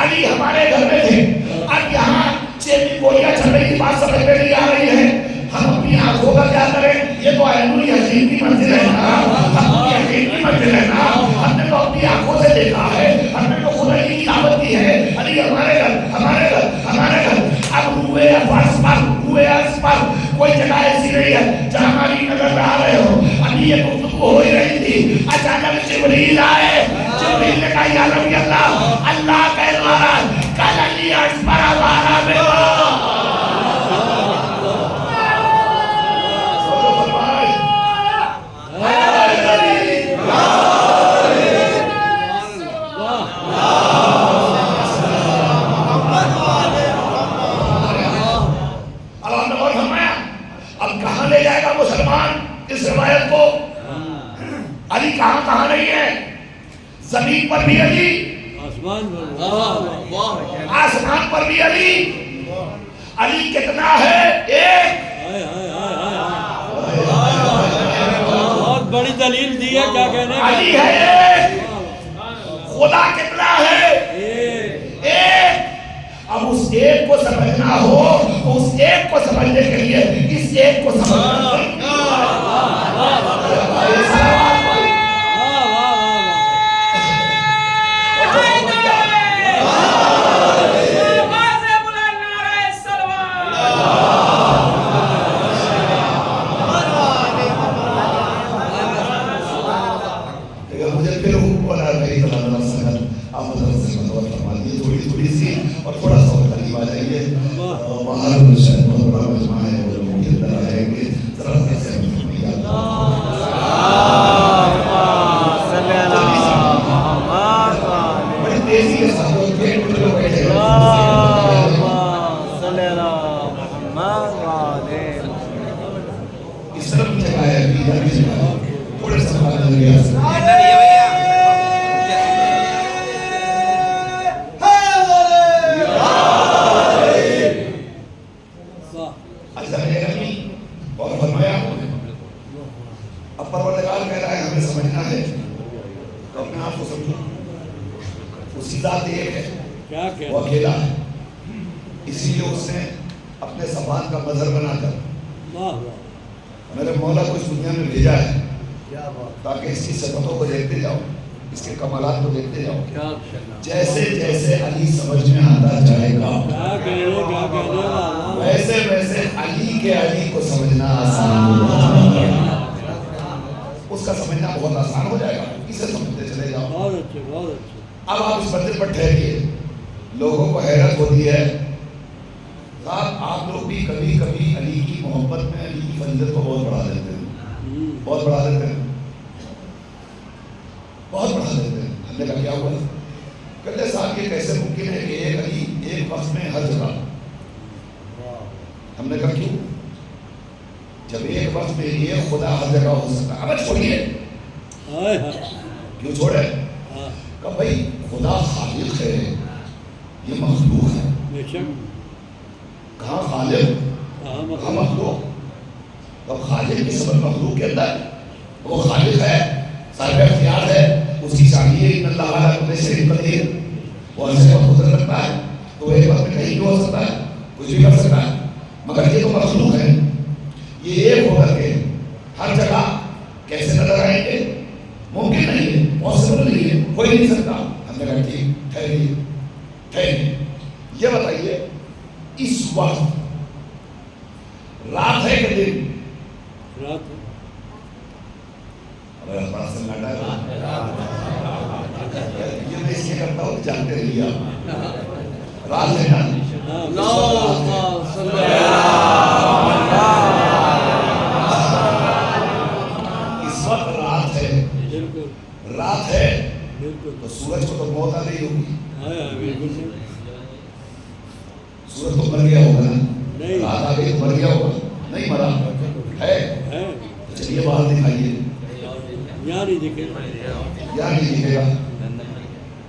علی ہمارے گھر میں تھے. اب یہاں چینی گولیاں چل رہی کی بات سمجھ میں نہیں آ رہی ہے. ہم اپنی آنکھوں کا کیا کریں؟ یہ تو عین الیقین کی منزل ہے نا، ہم یقین کی منزل ہے نا. ہم نے تو اپنی آنکھوں سے دیکھا ہے، ہم نے تو خود علی کی دعوت دی ہے علی ہمارے گھر ہمارے گھر ہمارے گھر. اب روئے فرض پر روئے عرض پر کوئی جگہ ایسی نہیں ہے جہاں ہماری نظر نہ آ رہے ہو. ابھی یہ گفتگو ہو ہی رہی تھی، اچانک جبریل آئے. جبریل نے کہا یا نبی اللہ اللہ کا ادوارا کل علی عرض پر آوارا میں کہاں نہیں ہے؟ زمین پر بھی علی، آسمان پر بھی علی. علی کتنا ہے؟ ایک.
بہت بڑی دلیل دی ہے کیا کہنے.
علی ہے ایک. خدا کتنا ہے؟ ایک. اب اس ایک کو سمجھنا ہو تو اس ایک کو سمجھنے کے لیے اس ایک کو سمجھنا. تھوڑی سی اور تھوڑا سا قریب آ جائیے. باہر شاید بہت بڑا مجمع ہے، وہ لوگ کے اندر آئیں گے. ذرا سے بڑی تیزی کے ساتھ اس طرف جگہ ہے تھوڑے سا وہ اکیلا ہے. اسی لیے اس نے اپنے صفات کا مظہر بنا کر میرے مولا کو اس دنیا میں بھیجا ہے تاکہ اس کی صفتوں کو دیکھتے جاؤ، اس کے کمالات کو دیکھتے جاؤ. جیسے جیسے علی سمجھ میں آتا جائے گا ویسے ویسے علی کے علی کو سمجھنا آسان ہو جائے گا. اس کا سمجھنا بہت آسان ہو جائے گا. اسے سمجھتے چلے جاؤ. اب آپ اس منزل پر ٹھہریے. لوگوں کو حیرت ہوتی ہے صاحب آپ لوگ بھی کبھی کبھی علی کی محبت میں علی کی فضیلت کو بہت بڑھا دیتے ہیں، بہت بڑھا دیتے ہیں، بہت بڑھا دیتے ہیں. ہم نے کہا کیا ہوا؟ کہتے صاحب یہ کیسے ممکن ہے کہ ایک علی ایک وقت میں ہر جگہ. ہم نے کہا کیوں؟ جب ایک وقت میں ایک خدا ہر جگہ ہو سکتا ہے. اب چھوڑیے کیوں چھوڑے؟ کہ بھائی خدا خالق ہے، یہ مخلوق ہے. کہاں خالق کہاں مخلوق؟ اب خالق کی سبب مخلوق کے اندر وہ خالق ہے، صاحب اختیار ہے. اس کی شان یہ ان اللہ علیہ کل شیء قدیر، وہ ہر جگہ قدرت رکھتا ہے. تو ایک وقت میں کہیں بھی ہو سکتا ہے، کچھ بھی کر سکتا ہے. مگر یہ تو مخلوق ہے، یہ ایک ہو کر کے ہر جگہ کیسے نظر آئیں گے؟ ممکن نہیں ہے، پاسبل نہیں ہے، ہو ہی نہیں سکتا. ہم نے کہا ٹھیک ٹھہریے ٹھہریے. یہ بتائیے اس وقت رات ہے کہ دن؟
رات.
بڑا سناٹا ہے. یہ میں اس لیے کرتا ہوں جانتے رہیے آپ. رات ہے نا؟ اس وقت رات ہے. رات ہے تو سورج کو تو موت آ رہی ہوگی. سورج تو مر گیا ہوگا نا؟ رات آ گئی تو مر گیا ہوگا. نہیں مرا ہے. چلیے باہر دکھائیے.
یہاں نہیں دکھے
گا.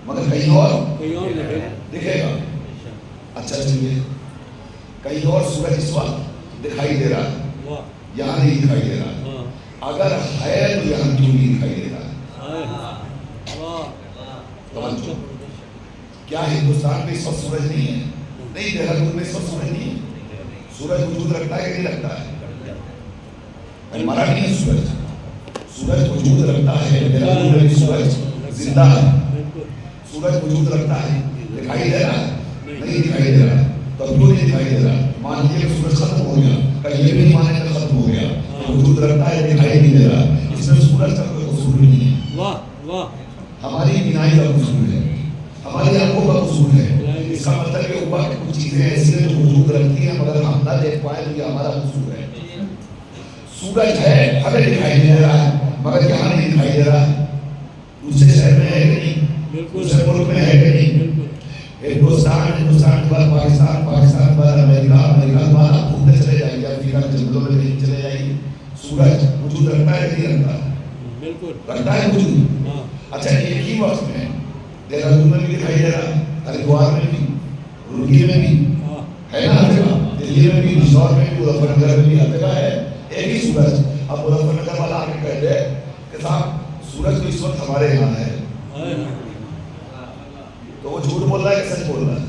مگر کہیں اور
لگے
دکھے گا. اچھا چلیے کہیں اور سورج اس وقت دکھائی دے رہا ہے,
واہ
یہاں نہیں دکھائی دے رہا.
ہاں
اگر ہے تو یہاں کیوں نہیں دکھائی دے رہا؟
واہ
توجہ, کیا ہندوستان میں اس وقت سورج نہیں ہے؟ نہیں, دہرادون میں اس وقت سورج نہیں ہے. سورج وجود رکھتا ہے کہ نہیں رکھتا ہے؟ ہمارا نہیں ہے سورج, سورج وجود رکھتا ہے. دہرادون میں بھی سورج زندہ ہے, سورج وجود رکھتا ہے. دکھائی دے رہا ہے؟ نہیں دکھائی دے رہا. تو کیوں نہیں دکھائی دے رہا؟ مان لیجیے کہ سورج ختم ہو گیا, کہ یہ بھی نہیں مانے کہ ختم ہو گیا, وجود رکھتا ہے دکھائی نہیں دے رہا. اس میں سورج کا کوئی قصور نہیں ہے.
واہ واہ
ہماری بینائی کا قصور ہے, ہماری آنکھوں کا قصور ہے. اس کا مطلب یہ ہوا کہ کچھ چیزیں ایسی ہیں جو وجود رکھتی ہیں مگر ہم نہ دیکھ پائیں تو یہ ہمارا قصور ہے. سورج ہے, ہمیں دکھائی دے رہا ہے مگر یہاں نہیں دکھائی دے رہا ہے. دوسرے شہر میں ہے کہ نہیں, دوسرے ملک میں ہے کہ نہیں. ہندوستان کے بعد پاکستان, پاکستان کے بعد امریکہ, امریکہ کے بعد آپ گھومنے چلے جائیے, افریقہ کے جنگلوں میں کہیں چلے جائیے. سورج وجود رکھتا ہے کہ نہیں رکھتا؟ رکھتا ہے وجود. اچھا ایک ہی وقت میں دہرادون میں بھی دکھائی دے رہا ہے, ہریدوار میں بھی, روڑکی میں بھی ہے نا ہر جگہ, دلی میں بھی, بجنور میں بھی, مظفر نگر میں بھی, ہر جگہ ہے ایک ہی سورج. اب مظفر نگر والا آ کے کہہ دے کہ صاحب سورج تو اس وقت ہمارے یہاں ہے, تو وہ جھوٹ بول رہا ہے کہ سچ بول رہا ہے؟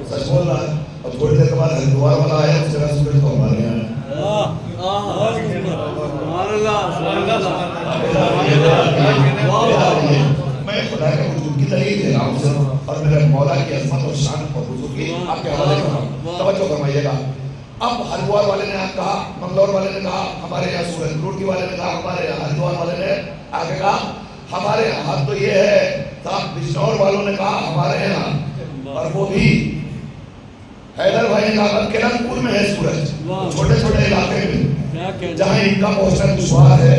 سچ بول رہا ہے. اور تھوڑی دیر کے بعد ہریدوار والا آیا, اس جگہ سورج تو ہمارے یہاں ہے. میں خدا کے وجود کی دلیل دے رہا ہوں اور میرے مولا کی عظمت اور شان اور بزرگی آپ کے حوالے کر رہا ہوں. توجہ فرمائیے گا. اب ہریدوار والے نے کہا, منگلور والے نے کہا ہمارے یہاں سورج, روڑکی والے نے کہا ہمارے یہاں, ہریدوار والے نے آگے کہا ہمارے یہاں. تو یہ ہے صاحب بجنور والوں نے کہا ہمارے یہاں, اور وہ بھی حیدر بھائی نے کہا کرن پور میں ہے سورج, چھوٹے چھوٹے علاقے میں جہاں ان کا پہنچنا دشوار ہے,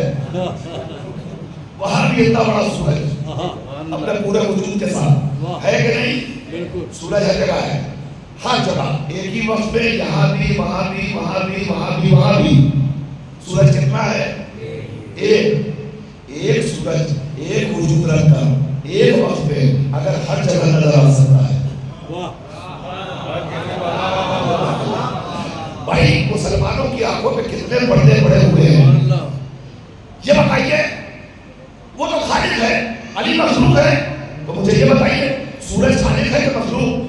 وہاں بھی اتنا بڑا سورج اپنے پورے وجود کے ساتھ ہے کہ نہیں. سورج ہر جگہ ہے, ہر جگہ ایک ہی وقت میں, یہاں بھی, وہاں بھی, وہاں بھی, وہاں بھی, وہاں بھی. سورج کتنا ہے؟ ایک سورج ایک وجود رکھ کر ایک وقت پہ اگر ہر جگہ نظر آ سکتا ہے. بھائی مسلمانوں کی آنکھوں پہ کتنے پردے پڑے ہوئے ہیں یہ بتائیے. وہ تو خالق ہے, علی مخلوق ہے, تو مجھے یہ بتائیے سورج خالق ہے کہ مخلوق؟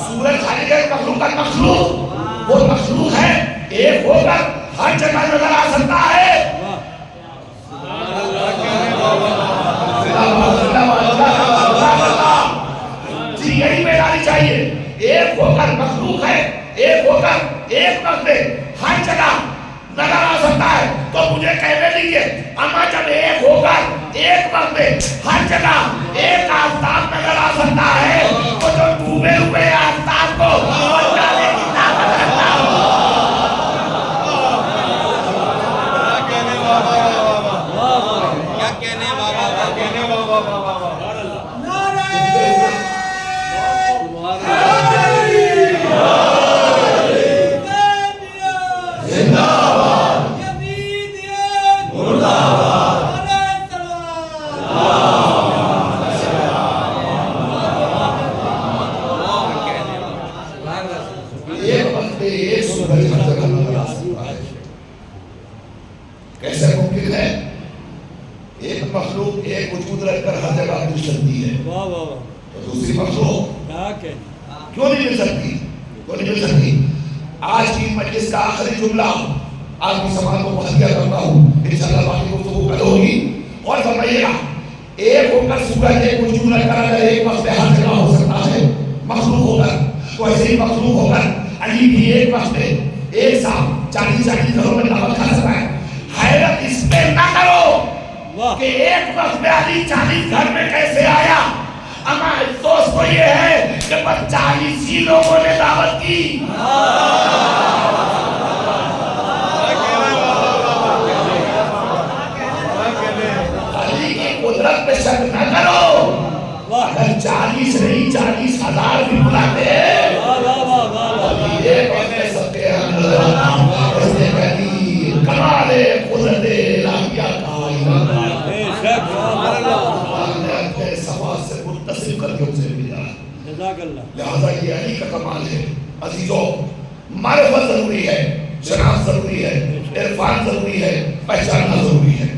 سورج خالق ہے کہ مخلوق کا مخلوق؟ وہ مخلوق ہے, ایک ہو کر ہر جگہ نظر آ سکتا ہے. جی یہی بیداری چاہیے. ایک ہو کر مخلوق ہے, ایک ہو کر ایک وقت میں ہر جگہ نظر آ سکتا ہے. تو مجھے کہنے دیجیے اما جب ایک ہو کر ایک وقت میں ہر جگہ ایک آفتاب نظر آ سکتا ہے, تو جو ڈوبے ہوئے آفتاب کو بچانے کی طاقت رکھتا ہے. کیسے ممکن ہے؟ ایک مخلوق ایک وجود رکھ کر ہر جگہ مل سکتی ہے, تو دوسری مخلوق کیوں نہیں مل سکتی؟ کیوں نہیں مل سکتی؟ آج کی مجلس کا آخری جملہ آپ کی سماعت کو مہیا کرتا ہوں, انشاءاللہ باقی گفتگو کل ہوگی. اور فرمائیے گا ایک ہو کر سورج ایک وجود رکھ کر اگر ایک وقت میں ہر جگہ ہو سکتا ہے مخلوق ہو کر, تو ایسے ہی مخلوق ہو کر علی بھی ایک وقت میں ایک ساتھ 40 گھروں میں دعوت کھا سکتا ہے. حیرت اس پہ نہ کرو کہ ایک وقت میں علی 40 گھر میں کیسے آیا. اما افسوس تو یہ ہے کہ بس 40 ہی لوگوں نے دعوت کی. علی کی قدرت پہ شک نہ کرو. اگر 40 نہیں 40,000 بھی بلاتے ہیں ایک وقت میں سب کے نظر آنا. اس نے کہا کمال قدرت الہیہ کا
شک
اللہ نے اپنے صفات سے متصل کر کے اسے بھیجا ہے.
جزاک اللہ.
لہذا یہ علی کا کمال ہے. عزیزو معرفت ضروری ہے, شناخت ضروری ہے, عرفان ضروری ہے, پہچاننا ضروری ہے.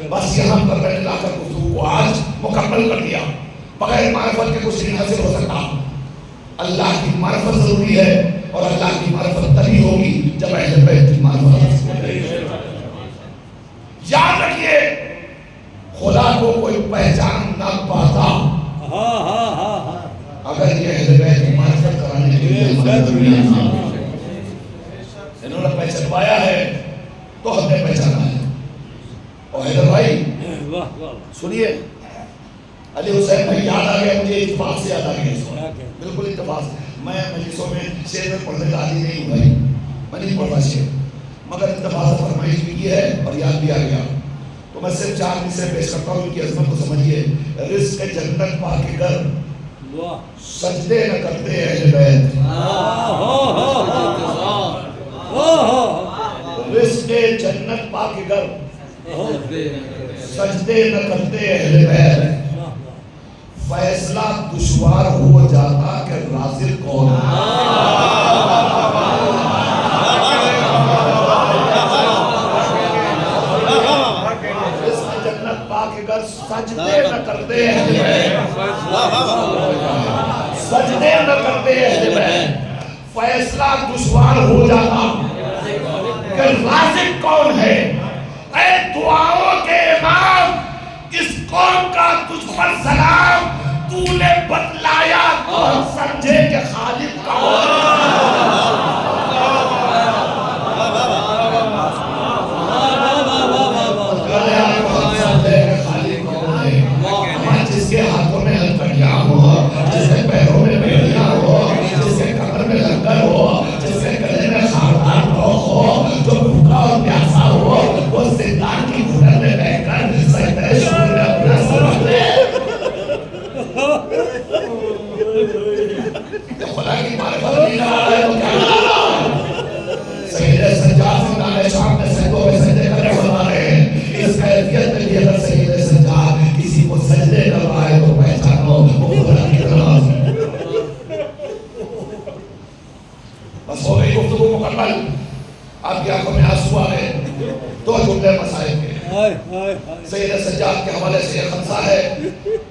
بس یہاں پر میں نے لا کر گفتگو کو آج مکمل کر دیا. بغیر معرفت کے کچھ نہیں حاصل ہو سکتا. اللہ کی معرفت ضروری ہے اور اللہ کی معرفت تبھی ہوگی جب اہل بیت کی معرفت حاصل ہوگی. یاد رکھیے خدا کو کوئی پہچان نہ پاتا اگر یہ اہل بیت کی معرفت کرانے کے لیے انہوں نے پہچانوایا ہے تو ہم نے پہچانا ہے. اور حیدر بھائی سنیے, علی حسین بھائی یاد آ گیا مجھے, اتفاق سے یاد آ گیا اس وقت, بالکل اتفاق سے. میں مجلسوں میں شعر میں پڑھنے کا عادی نہیں ہوں بھائی, میں نہیں پڑھتا شعر, مگر اتفاق سے فرمائش بھی کی ہے اور یاد بھی آ گیا. تو میں صرف 4 مصرے پیش کرتا ہوں, ان کی عظمت کو سمجھیے. رزق جنت پا کے گھر سجدے نہ کرتے اہل بیت, رزق جنت پا کے گھر سجدے نہ کرتے اہل بیت. فیصلہ دشوار ہو جاتا کہ رازق کون ہے. رزق جنت پا کے گھر سجدے نہ کرتے اہل بیت, سجدے نہ کرتے اہل بیت. فیصلہ دشوار ہو جاتا کہ رازق کون ہے. اے دعاؤں کے امام, اس قوم کا تجھ پر سلام, تو نے بتلایا تو ہم سمجھے کہ خالق کون ہے. جس کے ہاتھوں میں ہتھیلیاں ہو, جس کے پیروں میں بیڑیاں ہو, جس کے کمر میں لنگر ہو, جس کے گلے میں خاردار روح ہو, جو بھوکا اور پیاسا ہو, وہ زندان کی گھٹن میں بیٹھ کر سجدہ شکر میں اپنا سر دے. جب خدا کی معرفت نہیں رہا ہے تو کیا رہا ہے. سید سجاد زندان شام میں سجدوں میں سجدے کرنے بنا رہے ہیں. اس کیفیت میں بھی اگر سید سجاد کسی کو سجدے کر رہا ہے تو پہچانو وہ خدا کی طرف. بس ہو گئی گفتگو مکمل. آپ کی آنکھوں میں آنسو آ گئے. 2 جملے مسائل کے سید سجاد کے حوالے سے یہ خمسہ ہے,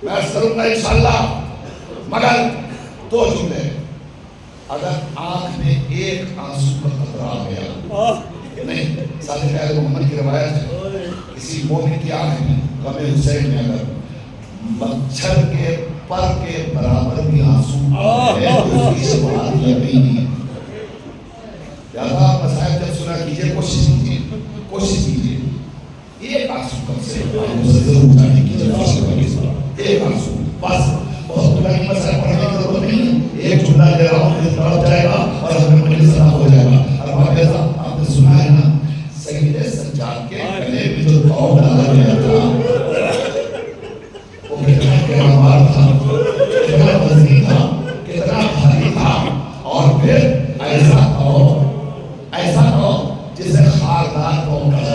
میں عرض کروں گا انشاءاللہ, مگر 2 جملے. اگر آنکھ میں ایک آنسو کا قطرہ آ گیا, نہیں, صادق خیر محمد کی روایت ہے, کسی مومن کی آنکھ میں غم حسین میں اگر مچھر کے پر کے برابر بھی آنسو آ گئے تو اس کی شفاعت یقینی ہے. لہذا مسائل جب سنا کیجئے, کوشش کیجئے ایک آنسو کم سے اسے ضرور جانے کی ایک آنسو بس. بہت بڑا مسئلہ پڑھنے کی ضرورت نہیں, ایک جملہ دے رہا ہوں, مجھے طرف جائے گا اور ہمیں مجلس ادا ہو جائے گا. اور واقعہ آپ نے سنا ہے نا, سید سجاد کے گلے میں جو پاؤں ڈالا گیا تھا وہ کتنا گہرا تھا, کتنا وزنی تھا, کتنا بھاری تھا, اور پھر ایسا تھا جسے خاردار پاؤں ڈالا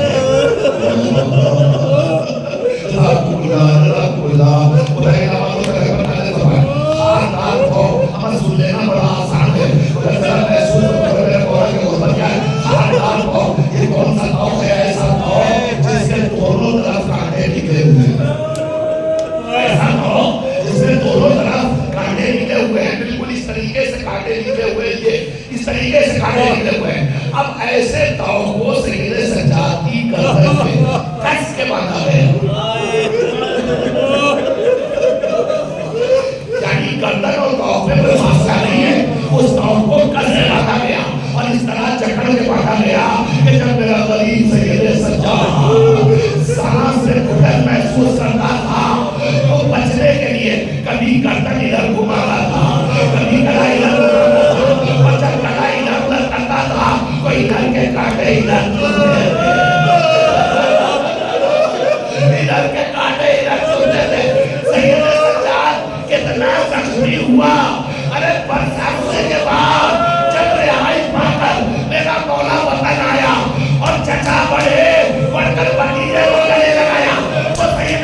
بڑا آسان ہے. یہ کون سا ناؤ ہے, ایسا ناؤ جس کے دونوں طرف کانٹے نکلے ہوئے ہیں, ایسا ناؤ جس میں دونوں طرف کانٹے نکلے ہوئے ہیں, بالکل اس طریقے سے کانٹے نکلے ہوئے ہیں, یہ اس طریقے سے کانٹے نکلے ہوئے ہیں. اب ایسے ناؤ کو سید سجاد کی گردن میں کس کے باندھا ہے, یعنی گردن اور ناؤ میں کوئی فاصلہ نہیں ہے, اس ناؤ کو کس سے باندھا گیا اور اس طرح جکڑ کے باندھا گیا کہ جب میرا غریب سید سجاد سانس سے گھٹن محسوس کرتا تھا تو بچنے کے لیے کبھی گردن ادھر گھماتا تھا, کبھی گلا ادھر گھماتا تھا, اور جب گلا ادھر ادھر کرتا تھا کوئی ادھر کے کانٹے ادھر کے کانٹے ادھر سنتے تھے. سید سجاد کتنا زخمی ہوا. ارے برساتوں کے بعد جب رہائی پا کر میرا مولا وطن آیا اور چچا بڑے بڑھ کر بتیجے کو گلے لگایا تو سید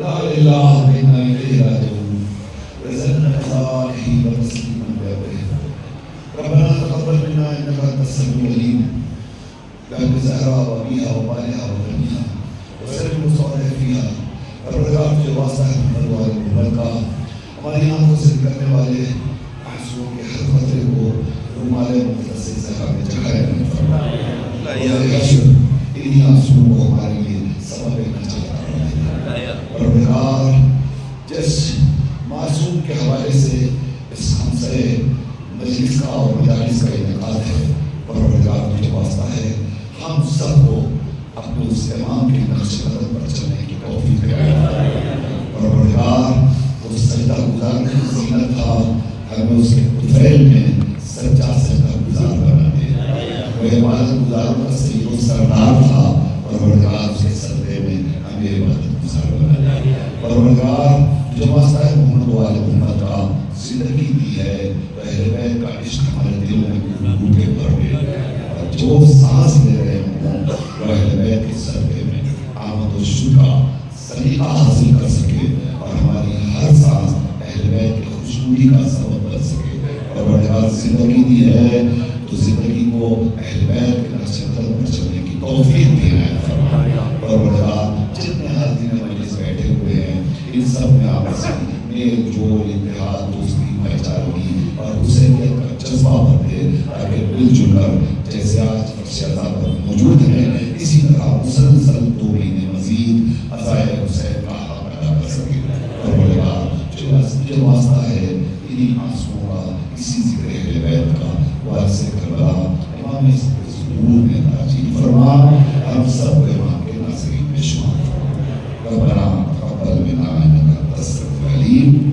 لا إله إلا إليه راجعون وزدنا صالحي وتسليما بأبيه ربنا تقبل منا إنك أنت السميع العليم بأبي زهرا وأبيها وبالها وبنيها وسر المصالح فيها الرجاء جو واسطہ ہے محمد والے محمد کا ہماری آنکھوں سے نکلنے والے آنسوؤں کے ہر قطرے کو رومال مقدس سے زہرا میں چڑھائے انہی آنسوؤں کو ہمارے لیے سبب نجات پروردگار جس معصوم کے حوالے سے اس ہمسائے مجلس کا اور مجالس کا انعقاد ہے پروردگار مجھے واسطہ ہے ہم سب کو اپنے اس امام کے نقش قدم پر چلنے کی توفیق دے پروردگار وہ سجدہ گزار کی زینت تھا ہمیں اس کے طفیل میں سچا سجدہ گزار بنا دے وہ عبادت گزاروں کا سید و سردار تھا پروردگار اس کے سردے میں ہمیں عبادت گزار بنا دے پروردگار جو واسطہ ہے محمد والے محمد کا زندگی دی ہے تو اہل بیت کا عشق ہمارے دل میں بھوکے بھر دے اور جو سانس لے رہے ہوں وہ اہل بیت کے سردے میں آمد و شروع کا سلیقہ حاصل کر سکے اور ہماری ہر سانس اہل بیت کی خوشبوئی کا سبب بن سکے پروردگار زندگی دی ہے تو زندگی کو اہل بیت کے نقش قدم پر چلنے کی توفیق دی ہے پروردگار جتنے حاضرین مجلس بیٹھے ہوئے ہیں ان سب میں آپسی میل جول اتحاد دوستی بھائی چارگی اور حسینیت کا جذبہ بن دے تاکہ مل جل کر جیسے آج فرش عزا پر موجود ہیں اسی طرح مسلسل 2 مہینے مزید عزائے حسین کا حق ادا کر سکے پروردگار جو واسطہ ہے انہی آنسوؤں کا اسی ذکر اہل بیت کا وارث کربلا امام ظہور میں تاجیل فرما ہم سب کو امام کے ناصرین میں شمار ربنا تقبل منا انک انت السمیع العلیم